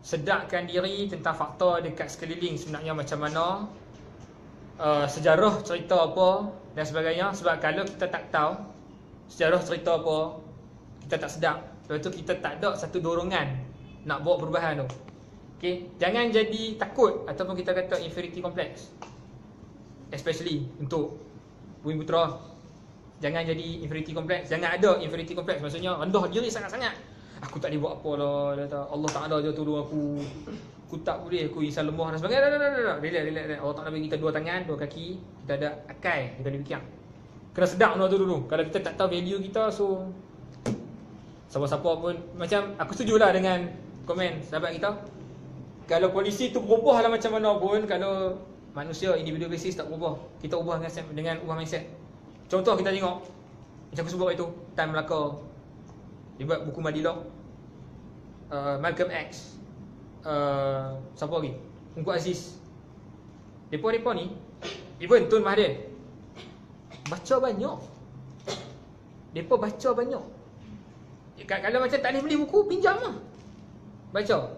Sedarkan diri tentang fakta dekat sekeliling sebenarnya macam mana, sejarah cerita apa dan sebagainya. Sebab kalau kita tak tahu sejarah cerita apa, kita tak sedar, lepas tu kita tak ada satu dorongan nak buat perubahan tu. Okay? Jangan jadi takut ataupun kita kata inferiority complex, especially untuk Bumiputera. Jangan jadi inferiority complex. Jangan ada inferiority complex. Maksudnya rendah diri sangat-sangat. Aku tak boleh buat apa lah. Dia kata, Allah Ta'ala je tolong aku. Aku tak boleh, aku insan lemah dan sebagainya. Relax. Allah Ta'ala bagi kita 2 tangan, 2 kaki. Kita ada akal, kita ada fikir. Kena sedap benda tu dulu. Kalau kita tak tahu value kita, so siapa-siapa pun, macam aku setujulah dengan komen sahabat kita. Kalau polisi tu berubah lah macam mana pun, kalau manusia individual basis tak berubah, kita ubah dengan ubah mindset. Contoh kita tengok, macam aku sebut itu, Time Melaka, dia buat buku Madilah, Malcolm X, siapa lagi, Tunku Aziz. Mereka ni, even Tun Mahathir, baca banyak. Mereka baca banyak. Kalau macam tak boleh beli buku, pinjam lah, baca.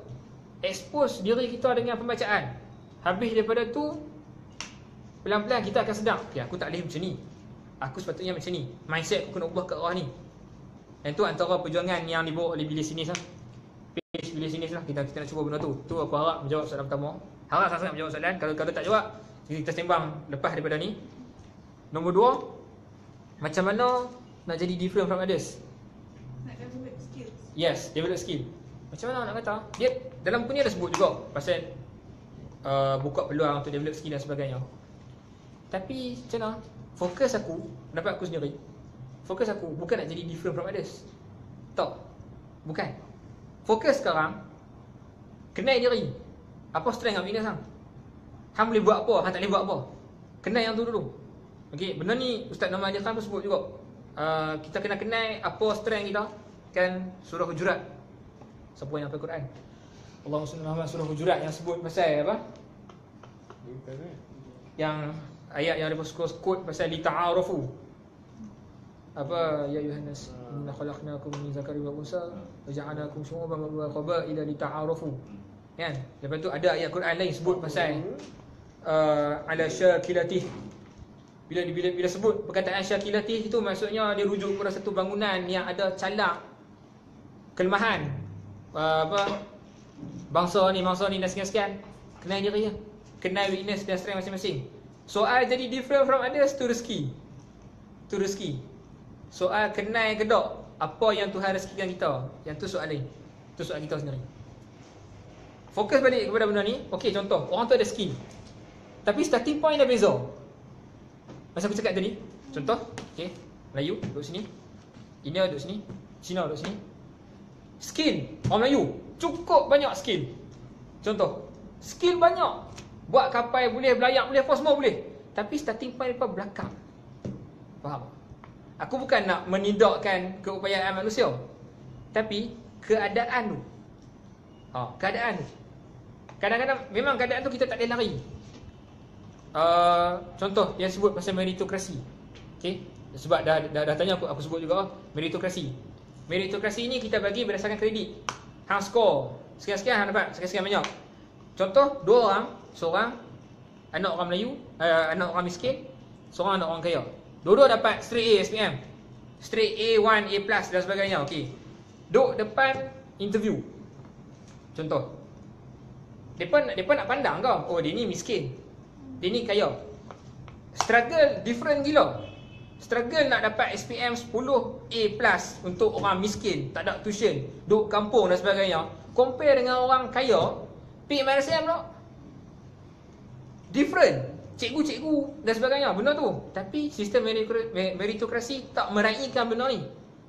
Expose diri kita dengan pembacaan. Habis daripada tu, pelan-pelan kita akan sedar, okay, aku tak boleh macam ni, aku sepatutnya macam ni, mindset aku kena ubah ke arah ni. Dan tu antara perjuangan yang dibawa oleh Bilis Sinis lah. Bilis Sinis lah, kita nak cuba benda tu. Tu aku harap menjawab soalan pertama. Harap sangat menjawab soalan. Kalau tak jawab, kita sembang lepas daripada ni. Nombor 2, macam mana nak jadi different from others? Nak develop skills. Yes, develop skill. Macam mana nak kata? Dia dalam buku ni ada sebut juga pasal buka peluang untuk develop skill dan sebagainya. Tapi macam mana? Fokus aku, pendapat aku sendiri, fokus aku bukan nak jadi different from others. Tak, bukan. Fokus sekarang, kenal diri. Apa strength dan weakness hang? Hang boleh buat apa, hang tak boleh buat apa. Kenal yang tu dulu. Okay, benda ni Ustaz Nama Adir Khan pun sebut juga. Kita kena kenal apa strength kita. Kan surah Hujurat, siapa yang hafal Quran, Allahumma salli ala Muhammad, surah Hujurat yang sebut pasal apa? Yang ayat yang ada quote pasal li ta'arufu. Apa, ya ayuhan nas inna khalaqnakum min zakarin wa unsa wa ja'alnakum syu'uban wa qabaila li ta'arufu. Kan? Lepas tu ada ayat Quran lain sebut pasal ala syakilatih. Bila sebut perkataan syakilatih itu, maksudnya dia rujuk kepada satu bangunan yang ada calak kelemahan bangsa ni dan sekian-sekian. Kenal diri dia, kenal weakness dan strength masing-masing. Soal jadi different from others tu rezeki. Soal kenal ke tak apa yang Tuhan rezekikan kita, yang tu soal lain. Tu soal kita sendiri. Fokus balik kepada benda ni. Okey, contoh, orang tu ada skill, tapi starting point dah beza. Masa aku cakap tadi, contoh, okey, Melayu duduk sini, India duduk sini, Cina duduk sini. Skill orang Melayu cukup banyak skill. Contoh, skill banyak, buat kapal boleh, belayak boleh, apa semua boleh. Tapi starting point mereka belakang. Faham? Aku bukan nak menidakkan keupayaan manusia, tapi keadaan tu. Keadaan tu. Kadang-kadang memang keadaan tu kita tak boleh lari. Contoh yang sebut pasal meritokrasi. Okay? Sebab dah tanya aku sebut juga meritokrasi. Meritokrasi ni kita bagi berdasarkan kredit. Hang skor sekian-sekian, hang dapat sekian-sekian banyak. Contoh, 2 orang, seorang anak orang Melayu, anak orang miskin, seorang anak orang kaya. Dua-dua dapat straight A SPM, straight A1, A+, dan sebagainya. Okey, duduk depan interview. Contoh, Depa nak pandang kau, oh dia ni miskin, dia ni kaya. Struggle different gila. Struggle nak dapat SPM 10 A+ untuk orang miskin, tak ada tuition, duduk kampung dan sebagainya. Compare dengan orang kaya, pergi madrasah pula different, cikgu-cikgu dan sebagainya, benda tu. Tapi sistem meritokrasi tak meraihkan benda ni.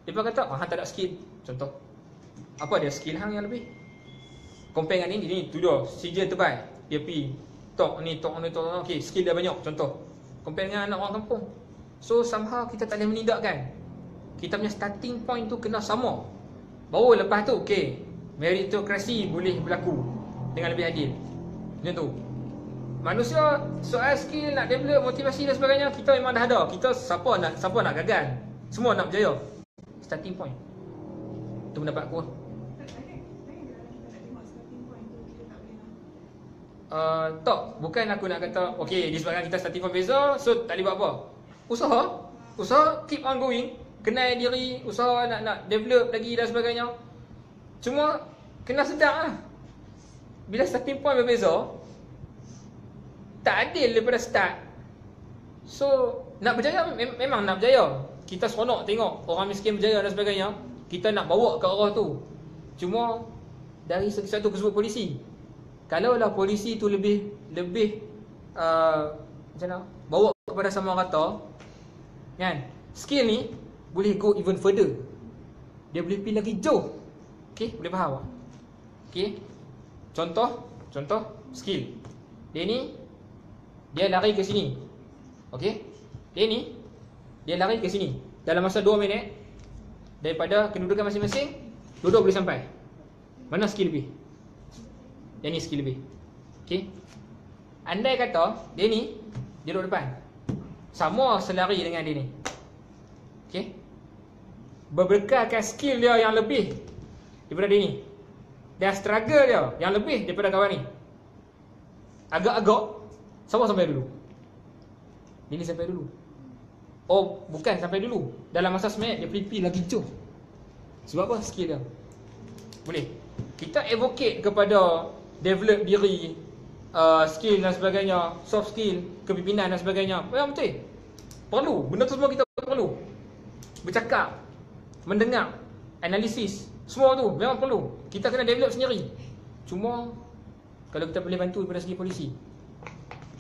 Dia kata, hang tak ada skill. Contoh, apa dia skill hang yang lebih? Compare dengan ni tu dah sijil tebal, dia pergi tok ni. Okey, skill dia banyak. Contoh, compare dengan anak orang kampung. So somehow kita tak boleh menidakkan. Kita punya starting point tu kena sama. Baru lepas tu, okey, meritokrasi boleh berlaku dengan lebih adil. Macam tu. Manusia soal skill nak develop, motivasi dan sebagainya, kita memang dah ada. Kita siapa nak gagal, semua nak berjaya. Starting point. Itu pendapat aku. Tak, bukan aku nak kata okey, disebabkan kita starting point beza, so tak boleh buat apa. Usaha keep on going, kenal diri, usaha nak develop lagi dan sebagainya. Cuma kena sedar lah, bila starting point berbeza, tak adil daripada start. So nak berjaya, memang nak berjaya, kita seronok tengok orang miskin berjaya dan sebagainya, kita nak bawa ke arah tu. Cuma dari segi satu ketua polisi, kalaulah polisi tu lebih macam mana, bawa kepada sama rata kan, skill ni boleh go even further. Dia boleh pergi lagi jauh. Okey, boleh faham tak? Okey. Contoh skill. Dia lari ke sini. Okey. Dia lari ke sini dalam masa 2 minit. Daripada kedudukan masing-masing, dua boleh sampai. Mana skill lebih? Yang ni skill lebih. Okey. Andai kata dia duduk depan, sama selari dengan dia ni. Okey. Berbekalkan skill dia yang lebih daripada dia ni, dan struggle dia yang lebih daripada kawan ni, agak-agak sama sampai dulu. Dia ni sampai dulu. Oh, bukan sampai dulu. Dalam masa seminit dia pergi lagi jauh. Sebab apa? Skill dia. Boleh. Kita advocate kepada develop diri, skill dan sebagainya, soft skill, kepimpinan dan sebagainya. Memang betul. Perlu. Benda tu semua kita perlu. Bercakap, mendengar, analisis, semua tu memang perlu. Kita kena develop sendiri. Cuma kalau kita boleh bantu daripada segi polisi,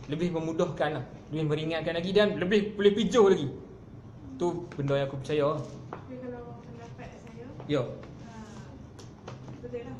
lebih memudahkan lah, lebih meringankan lagi dan lebih boleh pijau lagi. Tu benda yang aku percaya. Tapi kalau pendapat saya, Ya. betul lah.